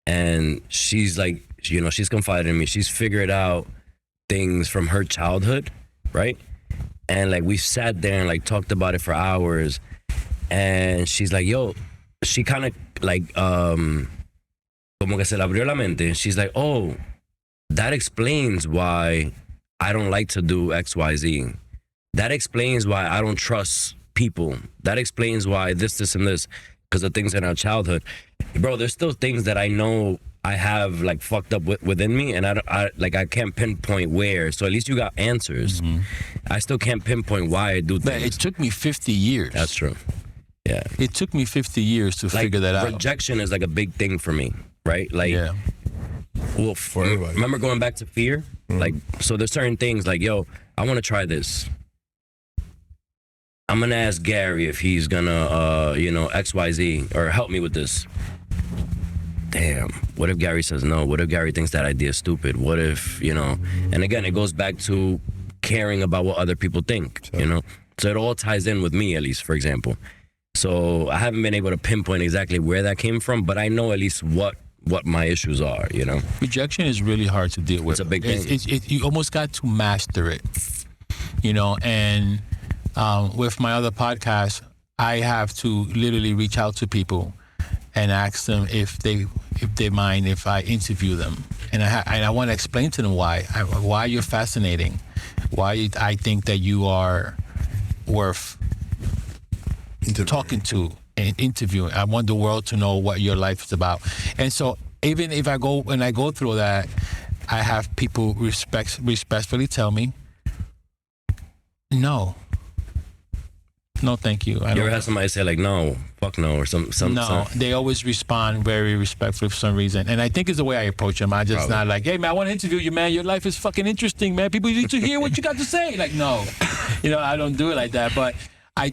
Speaker 3: And she's like, she's confided in me. She's figured out things from her childhood, right? And like we sat there and like talked about it for hours. And she's like, yo, she kind of like, como que se le abrió la mente. She's like, oh, that explains why I don't like to do XYZ. That explains why I don't trust people. That explains why this, and this, because of things in our childhood. Bro, there's still things that I know I have like fucked up within me, and I can't pinpoint where. So at least you got answers. I still can't pinpoint why I do things.
Speaker 1: But it took me 50 years.
Speaker 3: That's true. Yeah.
Speaker 1: It took me 50 years to
Speaker 3: Like,
Speaker 1: figure that out.
Speaker 3: rejection is like a big thing for me, right? Like,
Speaker 1: Yeah.
Speaker 3: well,
Speaker 2: For everybody.
Speaker 3: remember going back to fear? Like, so there's certain things like, yo, I want to try this. I'm gonna ask Gary if he's gonna, XYZ or help me with this. Damn, what if Gary says no? What if Gary thinks that idea is stupid? What if, and again, it goes back to caring about what other people think, So it all ties in with me, at least, for example. So I haven't been able to pinpoint exactly where that came from, but I know at least what my issues are,
Speaker 1: Rejection is really hard to deal with.
Speaker 3: It's a big thing.
Speaker 1: You almost got to master it, and with my other podcast, I have to literally reach out to people and ask them if they mind if I interview them, and I want to explain to them why you're fascinating, why I think that you are worth talking to and interviewing. I want the world to know what your life is about. And so even if when I go through that, I have people respectfully tell me, no, thank you.
Speaker 3: You ever had somebody say like, no, fuck no, or some?
Speaker 1: No, they always respond very respectfully for some reason. And I think it's the way I approach them. I just not like, hey man, I want to interview you, man. Your life is fucking interesting, man. People need to hear what you got to say. Like, no, I don't do it like that. But I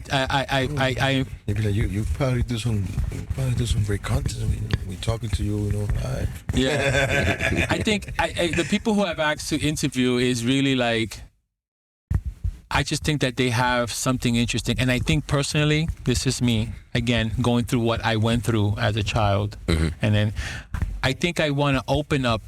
Speaker 2: Maybe like you probably do some great content. We talking to you, live.
Speaker 1: Yeah. I think the people who I've asked to interview is really like I just think that they have something interesting. And I think personally, this is me, again, going through what I went through as a child. And then I think I want to open up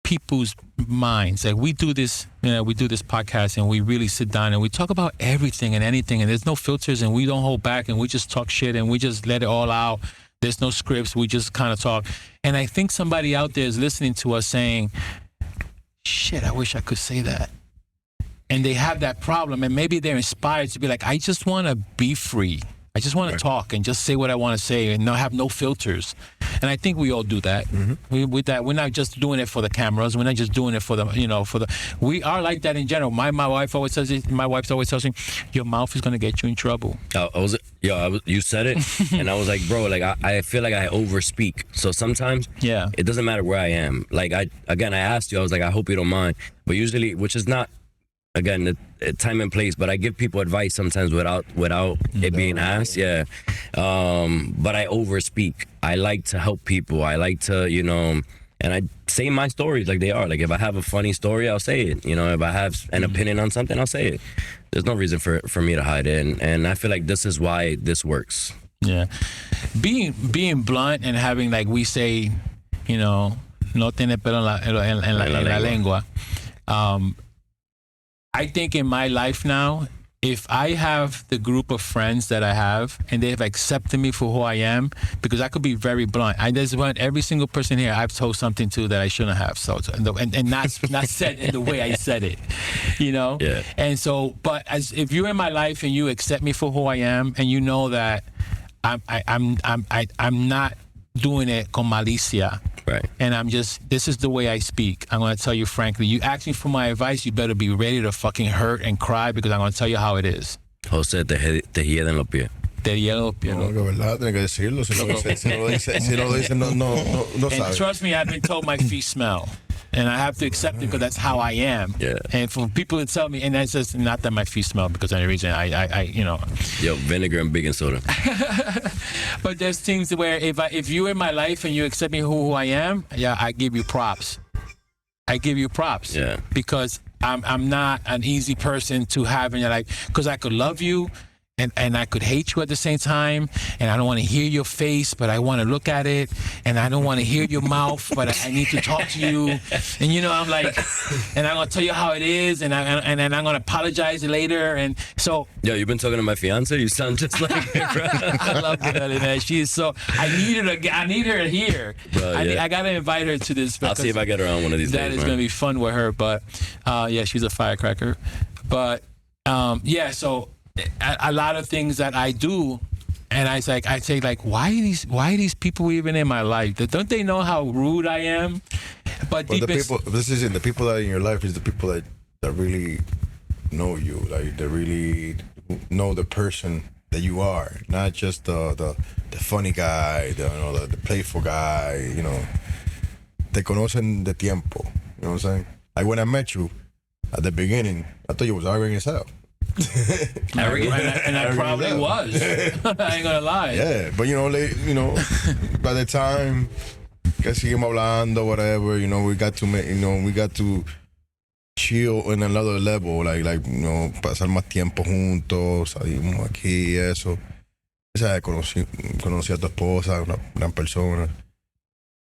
Speaker 1: people's minds. Like we do this podcast and we really sit down and we talk about everything and anything, and there's no filters and we don't hold back and we just talk shit and we just let it all out. There's no scripts. We just kind of talk. And I think somebody out there is listening to us saying, shit, I wish I could say that. And they have that problem, and maybe they're inspired to be like, I just want to be free. I just want to talk and just say what I want to say and not have no filters. And I think we all do that. We're not just doing it for the cameras. We're not just doing it for the, we are like that in general. My wife always says it. My wife always tells me, your mouth is going to get you in trouble.
Speaker 3: You said it, and I was like, bro, like I feel like I overspeak. So sometimes, it doesn't matter where I am. Like I asked you, I was like, I hope you don't mind. But usually, which is not, again, the time and place, but I give people advice sometimes without it being asked. But I overspeak. I like to help people. I like to, and I say my stories like they are. Like if I have a funny story, I'll say it. If I have an opinion on something, I'll say it. There's no reason for me to hide it, and I feel like this is why this works.
Speaker 1: Yeah, being blunt and having, like we say, no tiene pelo en la lengua. I think in my life now, if I have the group of friends that I have and they have accepted me for who I am, because I could be very blunt. I just want every single person here I've told something to that I shouldn't have. So and not said in the way I said it, Yeah. And so, but if you're in my life and you accept me for who I am, and you know that I'm not doing it con malicia.
Speaker 3: Right.
Speaker 1: And this is the way I speak. I'm going to tell you frankly, you ask me for my advice, you better be ready to fucking hurt and cry, because I'm going to tell you how it is.
Speaker 3: José, te hieden los pies.
Speaker 1: Te hieden los pies.
Speaker 2: No, que verdad, tiene que decirlo. Si no lo dice, no sabe.
Speaker 1: And trust me, I've been told my feet smell. And I have to accept it because that's how I am.
Speaker 3: Yeah. And
Speaker 1: for people to tell me, and that's just not that my feet smell, because of any reason,
Speaker 3: Yo, vinegar and baking soda.
Speaker 1: But there's things where if you're in my life and you accept me who I am, I give you props. I give you props.
Speaker 3: Yeah.
Speaker 1: Because I'm not an easy person to have in your life, because I could love you and I could hate you at the same time, and I don't want to hear your face, but I want to look at it, and I don't want to hear your mouth, but I need to talk to you, and I'm like, and I'm gonna tell you how it is, and I'm gonna apologize later, and so.
Speaker 3: Yo, you've been talking to my fiance. You sound just like her, bro.
Speaker 1: I love Kelly, man. She is so. I need her here.
Speaker 3: Bro,
Speaker 1: I gotta invite her to this.
Speaker 3: I'll see if I get her on one of these days.
Speaker 1: That is gonna be fun with her, but she's a firecracker, but so. A lot of things that I do, and I say why are these people even in my life? Don't they know how rude I am? But
Speaker 2: the people that are in your life is the people that really know you, like they really know the person that you are, not just the funny guy, the playful guy. Te conocen de tiempo. You know what I'm saying? Like when I met you at the beginning, I thought you was arguing yourself.
Speaker 1: and I probably was. I ain't gonna lie.
Speaker 2: Yeah, but by the time que seguimos hablando, whatever, we got to chill in another level, like pasar más tiempo juntos, salimos aquí, eso. Conocí a tu esposa, una gran persona.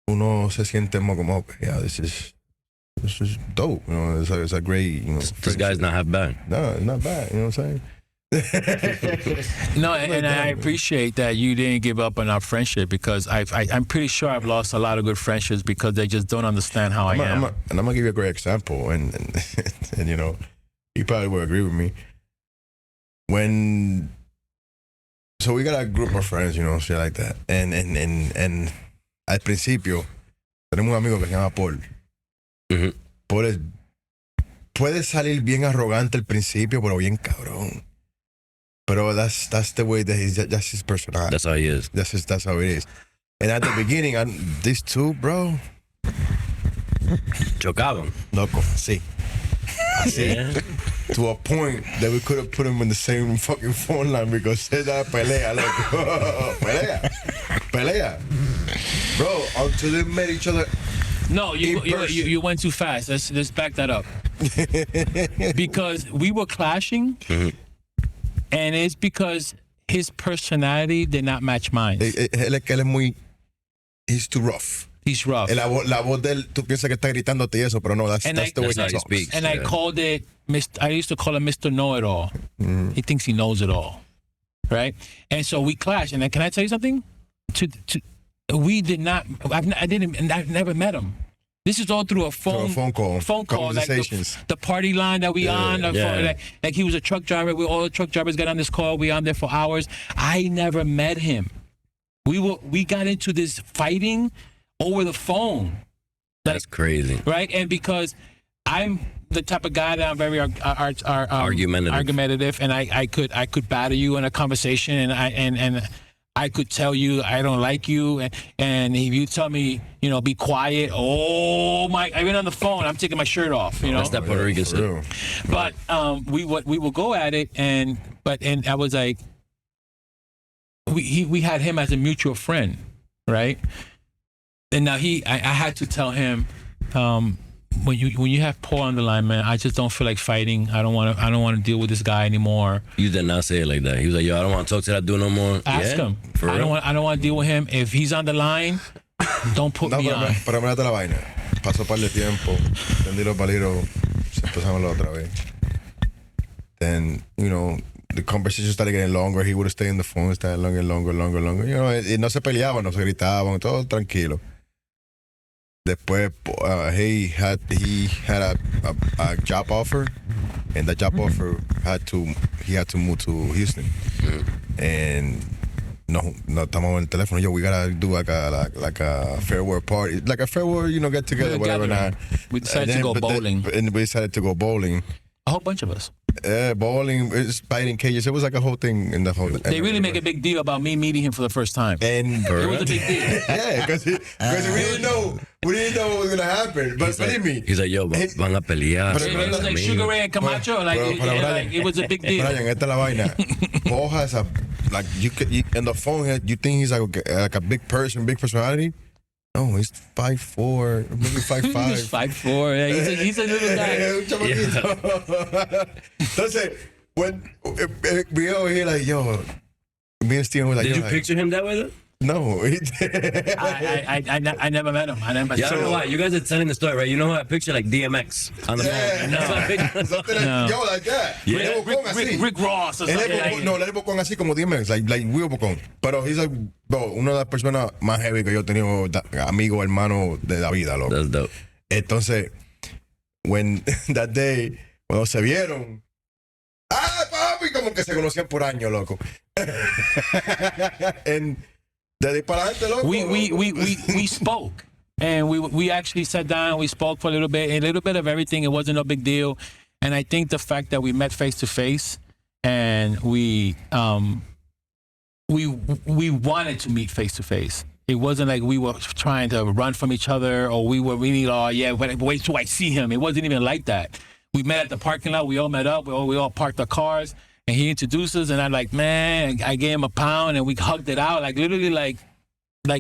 Speaker 2: Uno se siente more como, okay, yeah, this is dope. It's a great,
Speaker 3: This guy's not half bad.
Speaker 2: No, not bad. You know what I'm saying?
Speaker 1: No, and I appreciate that you didn't give up on our friendship, because I'm pretty sure I've lost a lot of good friendships because they just don't understand how I am.
Speaker 2: And I'm gonna give you a great example, and you probably will agree with me. So we got a group of friends, shit like that, and al principio tenemos un amigo que se llama Paul.
Speaker 3: Mm-hmm.
Speaker 2: Paul puede salir bien arrogante al principio, pero bien cabrón. Pero that's the way that that's his personality.
Speaker 3: That's how he is.
Speaker 2: That's how it is. And at the beginning, these two, bro,
Speaker 3: chocaban.
Speaker 2: Loco, sí. Así.
Speaker 3: Yeah.
Speaker 2: To a point that we could have put them in the same fucking phone line because era pelea, loco. Pelea. Bro, until they met each other.
Speaker 1: No, you went too fast. Let's back that up. because we were clashing, and it's because his personality did not match mine.
Speaker 2: Él es que él es muy. He's too rough.
Speaker 1: He's rough.
Speaker 2: La voz de él, tú piensas que está gritándote y eso, pero no, that's the way
Speaker 3: how
Speaker 2: he
Speaker 3: he
Speaker 2: talks.
Speaker 3: speaks.
Speaker 1: And I called it, I used to call him Mr. Know-It-All. He thinks he knows it all, right? And so we clashed. And then, can I tell you something? We did not. I've never met him. This is all through a phone
Speaker 2: call.
Speaker 1: Phone call, like
Speaker 2: Conversations.
Speaker 1: the party line that we on. Like he was a truck driver. All the truck drivers got on this call. We on there for hours. I never met him. We got into this fighting over the phone.
Speaker 3: That's crazy.
Speaker 1: Right? And because I'm the type of guy that I'm very argumentative, and I could batter you in a conversation, and I could tell you I don't like you, and if you tell me, be quiet, oh my, I've been on the phone, I'm taking my shirt off,
Speaker 3: That's that Puerto Rican shit.
Speaker 1: But we will go at it, and I was like, we had him as a mutual friend, right? And now I had to tell him, when you have Paul on the line, man, I just don't feel like fighting. I don't want to deal with this guy anymore.
Speaker 3: You did not say it like that. He was like, yo, I don't want to talk to that dude no more.
Speaker 1: Ask him.
Speaker 3: For real?
Speaker 1: I don't want to deal with him. If he's on the line, don't put me on.
Speaker 2: Pero mírate la vaina. Pasó un par de tiempo. Tendí los palitos. Empezamos la otra vez. Then, the conversation started getting longer. He would stay in the phone, started longer. Y no se peleaban, no se gritaban, todo tranquilo. Después, he had a job offer, and the job offer he had to move to Houston. And no, estamos en el teléfono. Yo, we gotta do like a farewell party, like a farewell, get together, whatever.
Speaker 1: We decided to go bowling.
Speaker 2: And we decided to go bowling.
Speaker 1: A whole bunch of us.
Speaker 2: Bowling, biting cages. It was like a whole thing in the whole.
Speaker 1: They really make a big deal about me meeting him for the first time.
Speaker 2: And
Speaker 1: it was a big deal.
Speaker 2: Yeah, because we didn't know what was gonna happen. But believe me,
Speaker 3: he's like, yo, van a pelear.
Speaker 1: It was like Sugar Ray and Camacho. It was a big deal.
Speaker 2: Brian, esta es la vaina. Paul has you in the phone. You think he's like a big person, big personality. No, he's 5'4", maybe 5'5".
Speaker 1: He's 5'4". Yeah, he's a little guy.
Speaker 2: Entonces, when we over here like, yo, me and Steven were like,
Speaker 3: did you picture him that way though?
Speaker 2: No,
Speaker 1: I never met him. I
Speaker 3: don't know why. You guys are telling the story, right? You know who I picture like DMX on the phone.
Speaker 2: No. Yo, like that.
Speaker 1: Yeah. Rick Ross or something.
Speaker 2: No, le bocón así como DMX, like Will Bocón. Pero he's like, bro, una de las personas más heavy que yo he tenido, amigo, hermano de la vida, loco.
Speaker 3: That's dope.
Speaker 2: Entonces, when that day, cuando se vieron, papi, como que se conocían por años, loco. And
Speaker 1: we spoke, and we actually sat down. We spoke for a little bit of everything. It wasn't a big deal, and I think the fact that we met face to face, and we wanted to meet face to face. It wasn't like we were trying to run from each other, or we were really, wait till I see him. It wasn't even like that. We met at the parking lot. We all met up. We all parked our cars. And he introduced us, and I I gave him a pound, and we hugged it out, literally like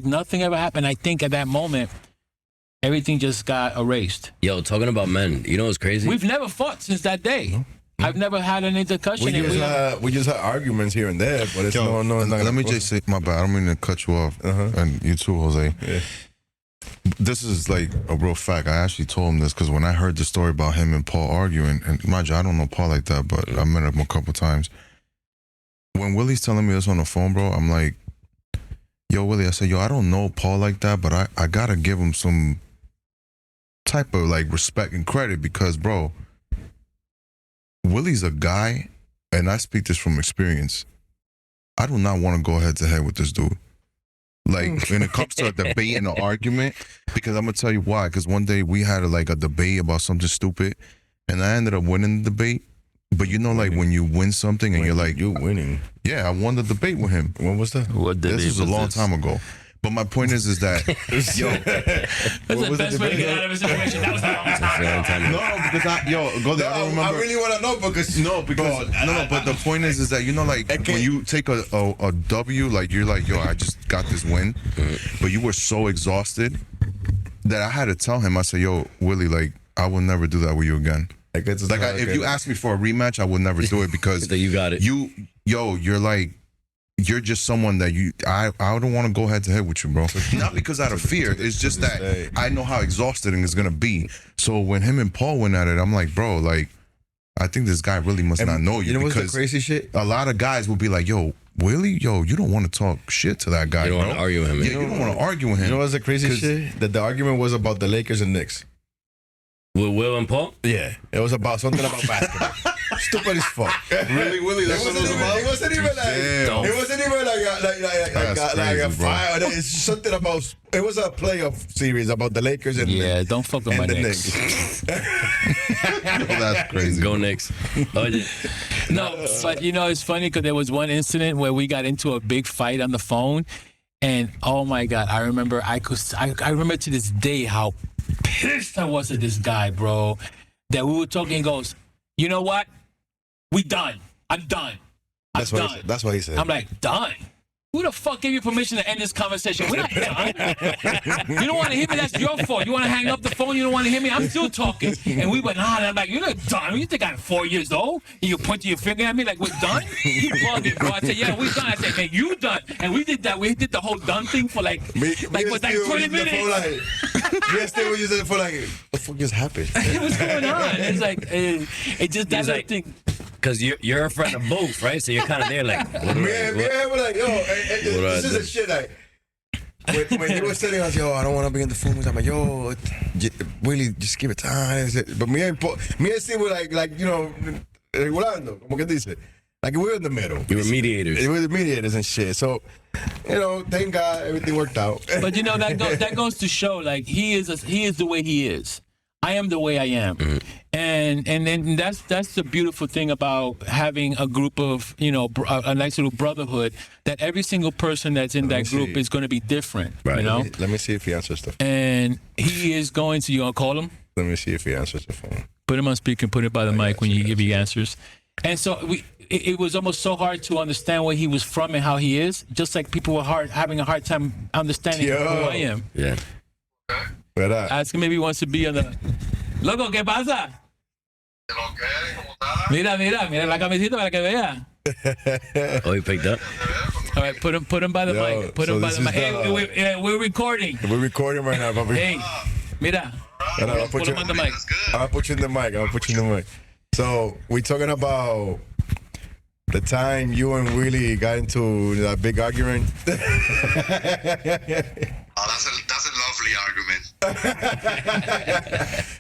Speaker 1: nothing ever happened. I think at that moment, everything just got erased.
Speaker 3: Yo, talking about men, you know what's crazy?
Speaker 1: We've never fought since that day. Mm-hmm. I've never had any discussion.
Speaker 2: We just had arguments here and there, but it's no.
Speaker 4: Let me just say, my bad. I don't mean to cut you off, and you too, Jose.
Speaker 2: Yeah.
Speaker 4: This is like a real fact. I actually told him this because when I heard the story about him and Paul arguing, and mind you, I don't know Paul like that, but I met him a couple times. When Willie's telling me this on the phone, bro, I'm like, yo, Willie, I said, yo, I don't know Paul like that, but I gotta give him some type of like respect and credit because, bro, Willie's a guy, and I speak this from experience. I do not want to go head to head with this dude. Like when it comes to a debate and an argument, because I'm gonna tell you why. Because one day we had a debate about something stupid, and I ended up winning the debate. But when you win something and you're like,
Speaker 2: you're winning.
Speaker 4: Yeah, I won the debate with him.
Speaker 2: When was that?
Speaker 4: This was a long time ago. But my point is that
Speaker 1: that's the best way to get out of a situation. That was a long time.
Speaker 4: No, because go there. I don't remember.
Speaker 2: I really want to know because
Speaker 4: but the point is that when you take a W, you're like, yo, I just got this win, but you were so exhausted that I had to tell him. I said, yo, Willie, I will never do that with you again.
Speaker 2: Like, it's
Speaker 4: Like, if you asked me for a rematch, I would never do it because
Speaker 3: So you got it.
Speaker 4: you're like, you're just someone that I don't want to go head to head with you, bro. Not because out of fear. It's just that I know how exhausting it's gonna be. So when him and Paul went at it, I'm like, bro, like, I think this guy really must not know you.
Speaker 2: You know what's the
Speaker 4: because
Speaker 2: crazy shit?
Speaker 4: a lot of guys will be like, yo, Willie, yo, you don't want to talk shit to that guy.
Speaker 3: You don't
Speaker 4: bro.
Speaker 3: want to argue with him.
Speaker 4: Yeah, you don't want to argue with him.
Speaker 2: You know what's the crazy shit? That the argument was about the Lakers and Knicks.
Speaker 3: With Will and Paul?
Speaker 2: Yeah, it was about something about basketball. Stupid as fuck.
Speaker 4: Really, Willie? That's what it was about?
Speaker 2: It wasn't even like.
Speaker 4: Damn.
Speaker 2: It wasn't even like a
Speaker 4: crazy, bro.
Speaker 2: fire. It's something about. It was a playoff series about the Lakers and
Speaker 1: Yeah, don't fuck with
Speaker 2: and
Speaker 1: my
Speaker 2: the
Speaker 1: Knicks.
Speaker 4: That's crazy.
Speaker 3: Go Knicks. Oh, yeah.
Speaker 1: No, but you know, it's funny because there was one incident where we got into a big fight on the phone, and oh my God, I remember I remember to this day how pissed I was at this guy, bro. That we were talking, he goes, you know what? We done. I'm done. I'm done.
Speaker 2: That's what he said.
Speaker 1: I'm like, done? Who the fuck gave you permission to end this conversation? We're not done. You don't want to hear me? That's your fault. You want to hang up the phone? You don't want to hear me? I'm still talking. And we went on. And I'm like, you're not done. You think I'm 4 years old? And you point your finger at me like, we're done? You bugging, bro. I said, yeah, we're done. I said, man, you done. And we did that. We did the whole done thing for like 20 minutes.
Speaker 2: Yes, they were using it for like, what the fuck just happened?
Speaker 1: What's going on? It's like, it just, that's
Speaker 3: like,
Speaker 1: the thing.
Speaker 3: Because you're a friend of both, right? So you're kind of there like, what do I-
Speaker 2: Yeah, we're like, yo, this is a shit like. When he was telling us, yo, I don't want to be in the phone, I'm like, yo, really, just give it time. But me and Steve were like, you know, regulando, como que dice. Like, we were in the middle.
Speaker 3: You were mediators.
Speaker 2: We were the mediators and shit. So, you know, thank God everything worked out.
Speaker 1: But you know, that goes to show, like, he is the way he is. I am the way I am.
Speaker 3: Mm-hmm.
Speaker 1: And then that's the beautiful thing about having a group of, you know, a nice little brotherhood, that every single person that's in that group is going to be different,
Speaker 3: Right.
Speaker 1: you know?
Speaker 2: Let me see if he answers the phone.
Speaker 1: And he is going to, you going to call him?
Speaker 2: Let me see if he answers the phone.
Speaker 1: Put him on speaker and put it by the mic when you give your answers. And so it was almost so hard to understand where he was from and how he is, just like people were having a hard time understanding who I am.
Speaker 3: Yeah.
Speaker 2: ¿Verdad?
Speaker 1: Ask him if he wants to be on the... Loco, ¿qué pasa? Mira la camisita para que vea.
Speaker 3: Oh, he picked up?
Speaker 1: All right, put him by the mic. Put him by the mic. Hey, we're recording.
Speaker 2: We're recording right now, papi.
Speaker 1: Hey, mira.
Speaker 2: I'll
Speaker 1: Put him on the mic.
Speaker 2: I'll put you in the mic. So we're talking about the time you and Willie got into that big argument.
Speaker 5: Oh, that's a lovely argument.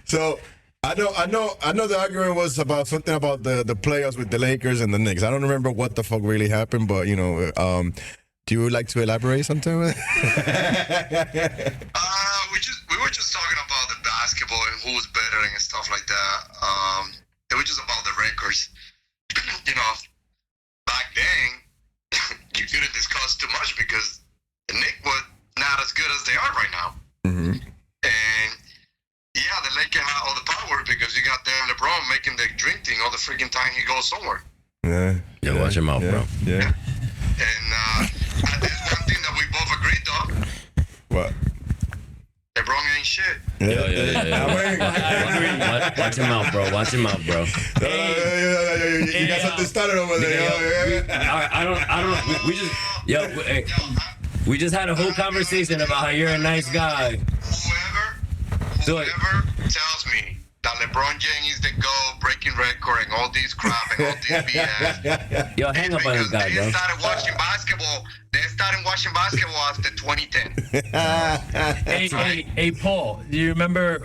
Speaker 2: So I know the argument was about something about the playoffs with the Lakers and the Knicks. I don't remember what the fuck really happened, but you know, do you like to elaborate sometime?
Speaker 5: We were just talking about the basketball and who was better and stuff like that. It was just about the records. You know, back then you couldn't discuss too much because the Knicks were not as good as they are right now.
Speaker 2: Mm-hmm.
Speaker 5: And yeah, the Lakers had all the power because you got there LeBron making the drink thing all the freaking time he goes somewhere.
Speaker 3: Yeah, watch him out, bro.
Speaker 2: Yeah.
Speaker 5: And there's one thing that we both agreed though.
Speaker 2: What?
Speaker 5: LeBron ain't shit.
Speaker 3: Yeah. Watch him out, bro. Watch him out, bro.
Speaker 2: You got something started over there.
Speaker 3: I don't. We just, we just had a whole conversation about how you're a nice guy.
Speaker 5: Whoever tells me that LeBron James is the GOAT, breaking record, and all this crap and all this BS.
Speaker 3: Yo, hang up on this guy, bro.
Speaker 5: They started watching basketball after 2010.
Speaker 1: Hey, Paul, do you remember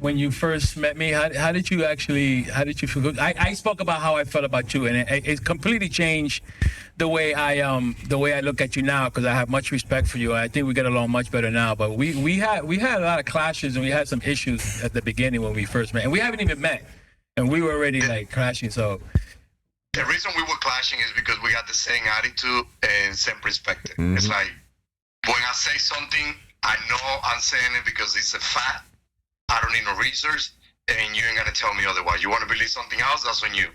Speaker 1: when you first met me? How did you feel? I spoke about how I felt about you, and it completely changed the way I look at you now, because I have much respect for you. I think we get along much better now. But we had a lot of clashes, and we had some issues at the beginning when we first met, and we haven't even met, and we were already like clashing. So
Speaker 5: the reason we were clashing is because we got the same attitude and same perspective. Mm-hmm. It's like when I say something, I know I'm saying it because it's a fact. I don't need no research, and you ain't gonna tell me otherwise. You want to believe something else? That's on you.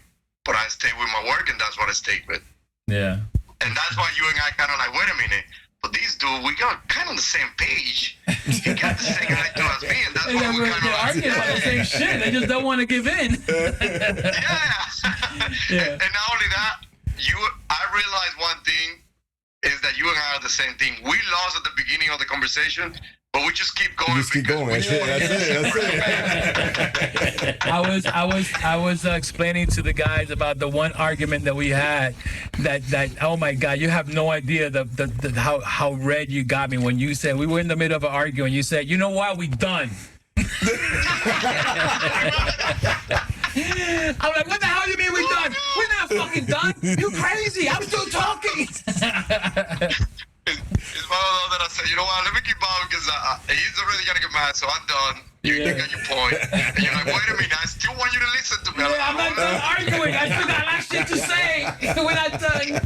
Speaker 5: But I stay with my work, and that's what I stay with.
Speaker 1: Yeah.
Speaker 5: And that's why you and I kind of like, wait a minute. But this dude attitude. We got kind of on the same page. He got the same attitude as me, and that's
Speaker 1: And
Speaker 5: why
Speaker 1: then
Speaker 5: we kind
Speaker 1: they're
Speaker 5: of
Speaker 1: arguing about the same shit. They just don't want to give in.
Speaker 5: yeah. And not only that, I realized one thing is that you and I are the same thing. We lost at the beginning of the conversation, but we just keep going.
Speaker 2: Just keep going. That's it.
Speaker 1: I was explaining to the guys about the one argument that we had. That oh my God, you have no idea the how red you got me when you said we were in the middle of an argument. You said, you know what, we done. I'm like, what the hell you mean we done? We're not fucking done. You crazy? I'm still talking.
Speaker 5: It's one of those that I say, you know what, let me keep on because he's already gonna get mad, so I'm done. You got your point. And you're like, wait a minute, I still want you to listen to me.
Speaker 1: Yeah, I'm not done arguing. I still got a lot of shit to say. We're not done.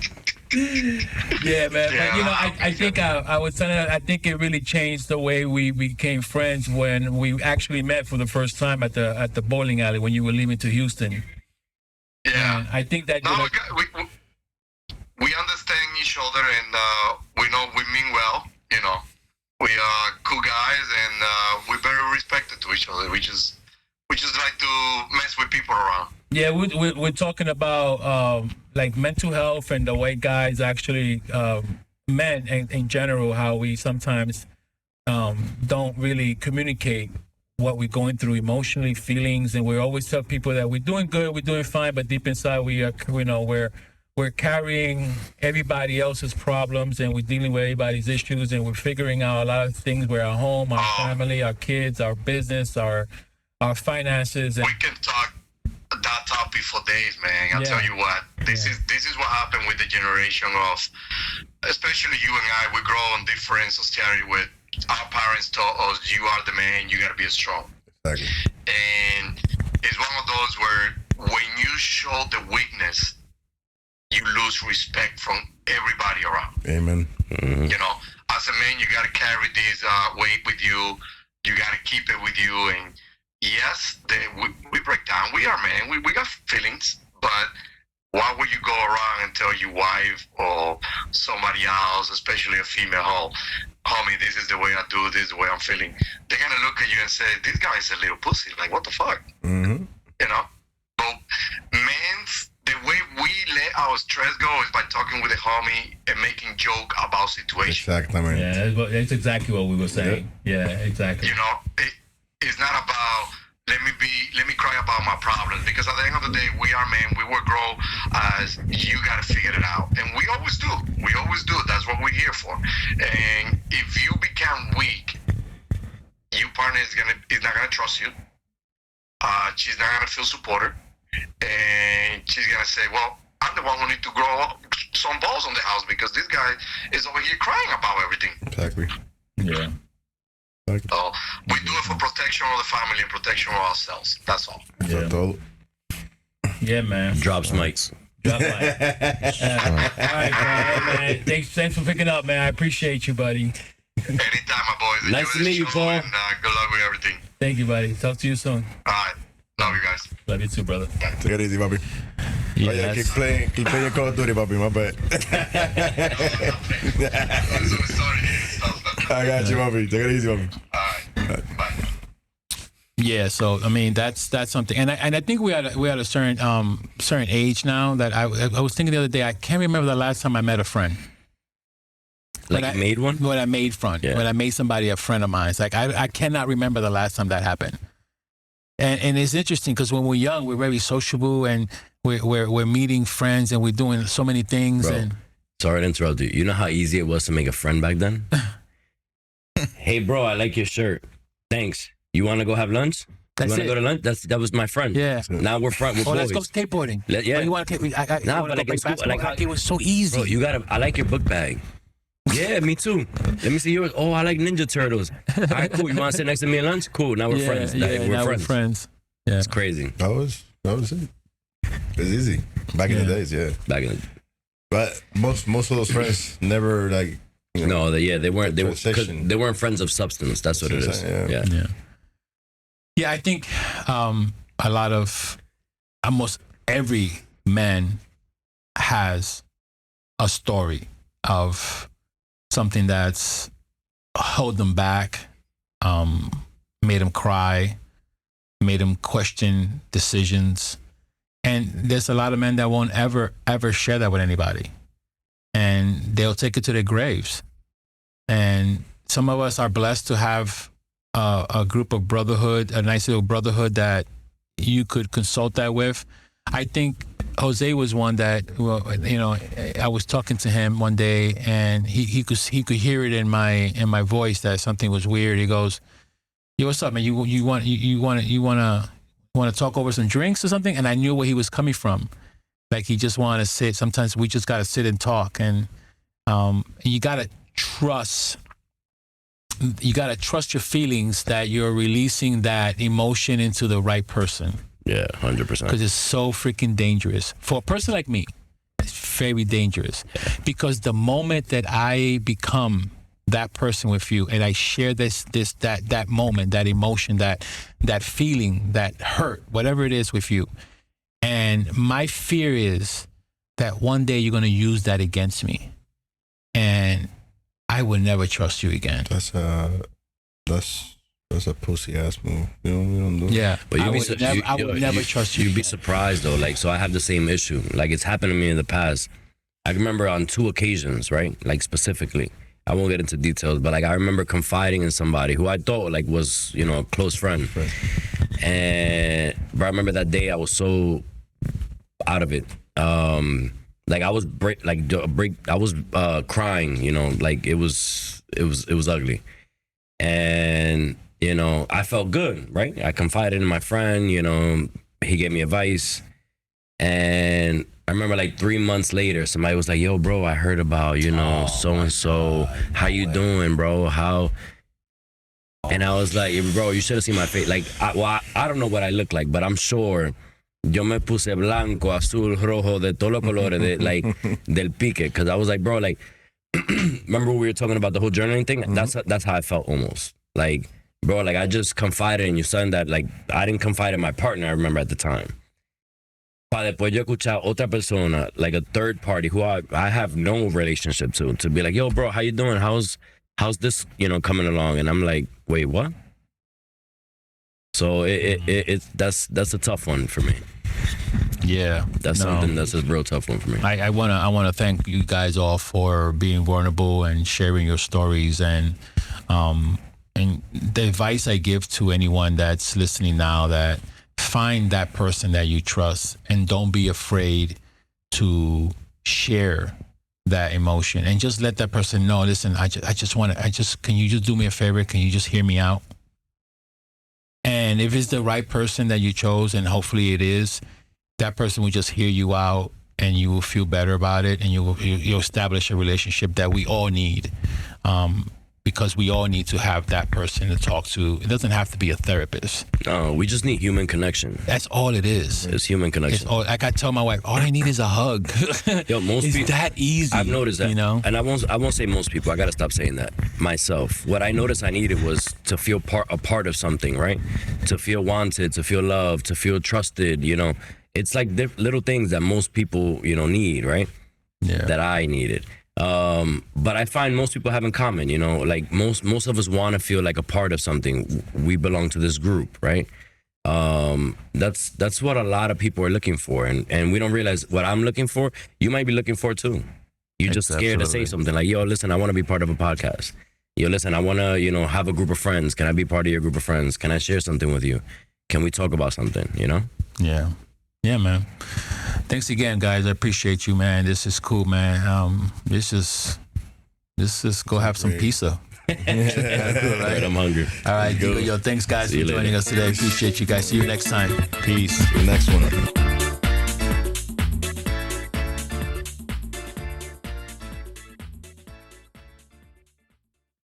Speaker 1: Yeah, man. But you know, I think I was telling her, I think it really changed the way we became friends when we actually met for the first time at the bowling alley when you were leaving to Houston.
Speaker 5: Yeah.
Speaker 1: And I think that
Speaker 5: No, we understand each other, and we know we mean well. You know, we are cool guys, and we're very respected to each other. We just like to mess with people around.
Speaker 1: yeah, we're talking about like mental health and the way guys actually men in general, how we sometimes don't really communicate what we're going through emotionally, feelings, and we always tell people that we're doing good, we're doing fine, but deep inside we are, you know, we're carrying everybody else's problems, and we're dealing with everybody's issues, and we're figuring out a lot of things with our home, our family, our kids, our business, our finances. And
Speaker 5: we can talk that topic for days, man. I'll tell you what. This is what happened with the generation of, especially you and I. We grow on different society with our parents taught us, you are the man, you gotta be strong.
Speaker 2: Exactly.
Speaker 5: And it's one of those where when you show the weakness, you lose respect from everybody around.
Speaker 2: Amen.
Speaker 5: You know, as a man, you gotta carry this weight with you. You gotta keep it with you. And yes, we break down. We are men. We got feelings, but why would you go around and tell your wife or somebody else, especially a female, homie, this is the way I do, this is the way I'm feeling. They're gonna look at you and say, this guy's a little pussy. Like, what the fuck?
Speaker 2: Mm-hmm.
Speaker 5: You know? But men's, the way we let our stress go is by talking with a homie and making joke about situations.
Speaker 2: Exactly.
Speaker 1: yeah, that's exactly what we were saying. Yeah, exactly.
Speaker 5: You know, it's not about let me cry about my problems, because at the end of the day, we are men. We will grow as you got to figure it out, and we always do. We always do. That's what we're here for. And if you become weak, your partner is not gonna trust you. She's not gonna feel supported, and she's gonna say, "Well, I'm the one who need to grow up some balls on the house because this guy is over here crying about everything."
Speaker 2: Exactly.
Speaker 1: Yeah.
Speaker 5: So we do it for protection of the family and protection of ourselves. That's all.
Speaker 1: Yeah. Yeah, man.
Speaker 3: Drops mics.
Speaker 1: Drop mic. All right, man. Thanks for picking up, man. I appreciate you, buddy.
Speaker 5: Anytime, my boys.
Speaker 3: Nice
Speaker 5: Enjoy
Speaker 3: to
Speaker 5: the
Speaker 3: meet you,
Speaker 5: show,
Speaker 3: Paul.
Speaker 5: And good luck with everything.
Speaker 1: Thank you, buddy. Talk to you soon.
Speaker 5: All right. Love you guys.
Speaker 1: Love you too, brother.
Speaker 2: Take it easy, papi.
Speaker 1: Yeah,
Speaker 2: Oh, yeah, keep playing Call of Duty, papi. My bad.
Speaker 5: I'm so sorry.
Speaker 2: I got you, papi. Take it easy, papi.
Speaker 5: All right. Bye.
Speaker 1: Yeah, so I mean that's something, and I think we at a certain age now that I was thinking the other day. I can't remember the last time I met a friend.
Speaker 3: Like
Speaker 1: When
Speaker 3: you made one?
Speaker 1: When I made friend.
Speaker 3: Yeah.
Speaker 1: When I made somebody a friend of mine. It's like I cannot remember the last time that happened. And it's interesting because when we're young, we're very sociable and we're meeting friends and we're doing so many things.
Speaker 3: Bro,
Speaker 1: and
Speaker 3: sorry to interrupt you. You know how easy it was to make a friend back then? Hey, bro, I like your shirt. Thanks. You want to go have lunch?
Speaker 1: That's
Speaker 3: you want to
Speaker 1: it.
Speaker 3: go to lunch? That was my friend.
Speaker 1: Yeah.
Speaker 3: Now we're friends. We're
Speaker 1: let's
Speaker 3: boys.
Speaker 1: go skateboarding.
Speaker 3: Yeah.
Speaker 1: Oh, you want to?
Speaker 3: Nah, but like in school,
Speaker 1: it was so easy.
Speaker 3: Bro, I like your book bag. Yeah, me too. Let me see yours. Oh, I like Ninja Turtles. All right, cool. You want to sit next to me at lunch? Cool. Now we're friends. Like,
Speaker 1: now we're friends. Yeah.
Speaker 3: It's crazy.
Speaker 2: That was it. It's easy. Back in the days, yeah.
Speaker 3: Back in the
Speaker 2: But most of those friends never like. You know,
Speaker 3: No, they weren't. They
Speaker 2: Transition.
Speaker 3: weren't friends of substance. That's what it is.
Speaker 2: Yeah.
Speaker 3: Yeah.
Speaker 1: Yeah, I think a lot of almost every man has a story of something that's held them back, made them cry, made them question decisions. And there's a lot of men that won't ever share that with anybody. And they'll take it to their graves. And some of us are blessed to have a group of brotherhood, a nice little brotherhood that you could consult that with. I think Jose was one that, well, you know, I was talking to him one day, and he could hear it in my voice that something was weird. He goes, "Yo, what's up, man? You want to talk over some drinks or something?" And I knew where he was coming from. Like, he just wanted to sit. Sometimes we just got to sit and talk, and you got to trust. You got to trust your feelings that you're releasing that emotion into the right person.
Speaker 3: Yeah, 100%.
Speaker 1: Because it's so freaking dangerous. For a person like me, it's very dangerous. Because the moment that I become that person with you, and I share that moment, that emotion, that feeling, that hurt, whatever it is with you, and my fear is that one day you're going to use that against me, and I will never trust you again.
Speaker 2: That's a pussy ass move. We don't do that.
Speaker 1: Yeah,
Speaker 3: But
Speaker 1: I would never trust you.
Speaker 3: You'd be
Speaker 1: again.
Speaker 3: surprised though. Like, so I have the same issue. Like, it's happened to me in the past. I remember on 2 occasions, right? Like, specifically, I won't get into details, but like, I remember confiding in somebody who I thought like was, you know, a close friend. And but I remember that day I was so out of it. Like, I was I was crying, you know, like it was ugly. And, you know, I felt good, right? I confided in my friend, you know, he gave me advice. And I remember like 3 months later, somebody was like, "Yo, bro, I heard about, you know, so-and-so. How you doing, bro? How?" And I was like, "Bro, you should have seen my face." Like, I don't know what I look like, but I'm sure yo me puse blanco, azul, rojo, de todos los colores, de, like, del pique. Because I was like, bro, like, remember we were talking about the whole journaling thing? Mm-hmm. That's how I felt almost. Like, bro, like, I just confided in your son that, like, I didn't confide in my partner, I remember at the time. Para después yo escuchar otra persona, like a third party who I have no relationship to be like, "Yo, bro, how you doing? How's this, you know, coming along?" And I'm like, wait, what? So that's a tough one for me.
Speaker 1: Yeah,
Speaker 3: That's something that's a real tough one for me.
Speaker 1: I wanna thank you guys all for being vulnerable and sharing your stories, and the advice I give to anyone that's listening now, that find that person that you trust, and don't be afraid to share that emotion, and just let that person know, listen, can you just do me a favor? Can you just hear me out? And if it's the right person that you chose, and hopefully it is, that person will just hear you out, and you will feel better about it, and you'll establish a relationship that we all need, because we all need to have that person to talk to. It doesn't have to be a therapist.
Speaker 3: No, we just need human connection.
Speaker 1: That's all it is.
Speaker 3: It's human connection.
Speaker 1: Like I tell my wife, all I need is a hug.
Speaker 3: Yo, most
Speaker 1: it's
Speaker 3: people,
Speaker 1: that easy.
Speaker 3: I've noticed that,
Speaker 1: you know.
Speaker 3: And I won't say most people. I gotta stop saying that myself. What I noticed I needed was to feel a part of something, right? To feel wanted, to feel loved, to feel trusted. You know, it's like little things that most people, you know, need, right?
Speaker 1: Yeah.
Speaker 3: That I needed. But I find most people have in common, you know, like most of us want to feel like a part of something. We belong to this group, right? That's what a lot of people are looking for, and we don't realize what I'm looking for. You might be looking for too. You're just scared to say something like, "Yo, listen, I want to be part of a podcast. Yo, listen, I want to, you know, have a group of friends. Can I be part of your group of friends? Can I share something with you? Can we talk about something?" You know?
Speaker 1: Yeah, man. Thanks again, guys. I appreciate you, man. This is cool, man. This is go have some pizza.
Speaker 3: Right, I'm hungry.
Speaker 1: All right, Digo Yo. Thanks, guys, for joining us today. Appreciate you guys. See you next time. Peace.
Speaker 2: The next one.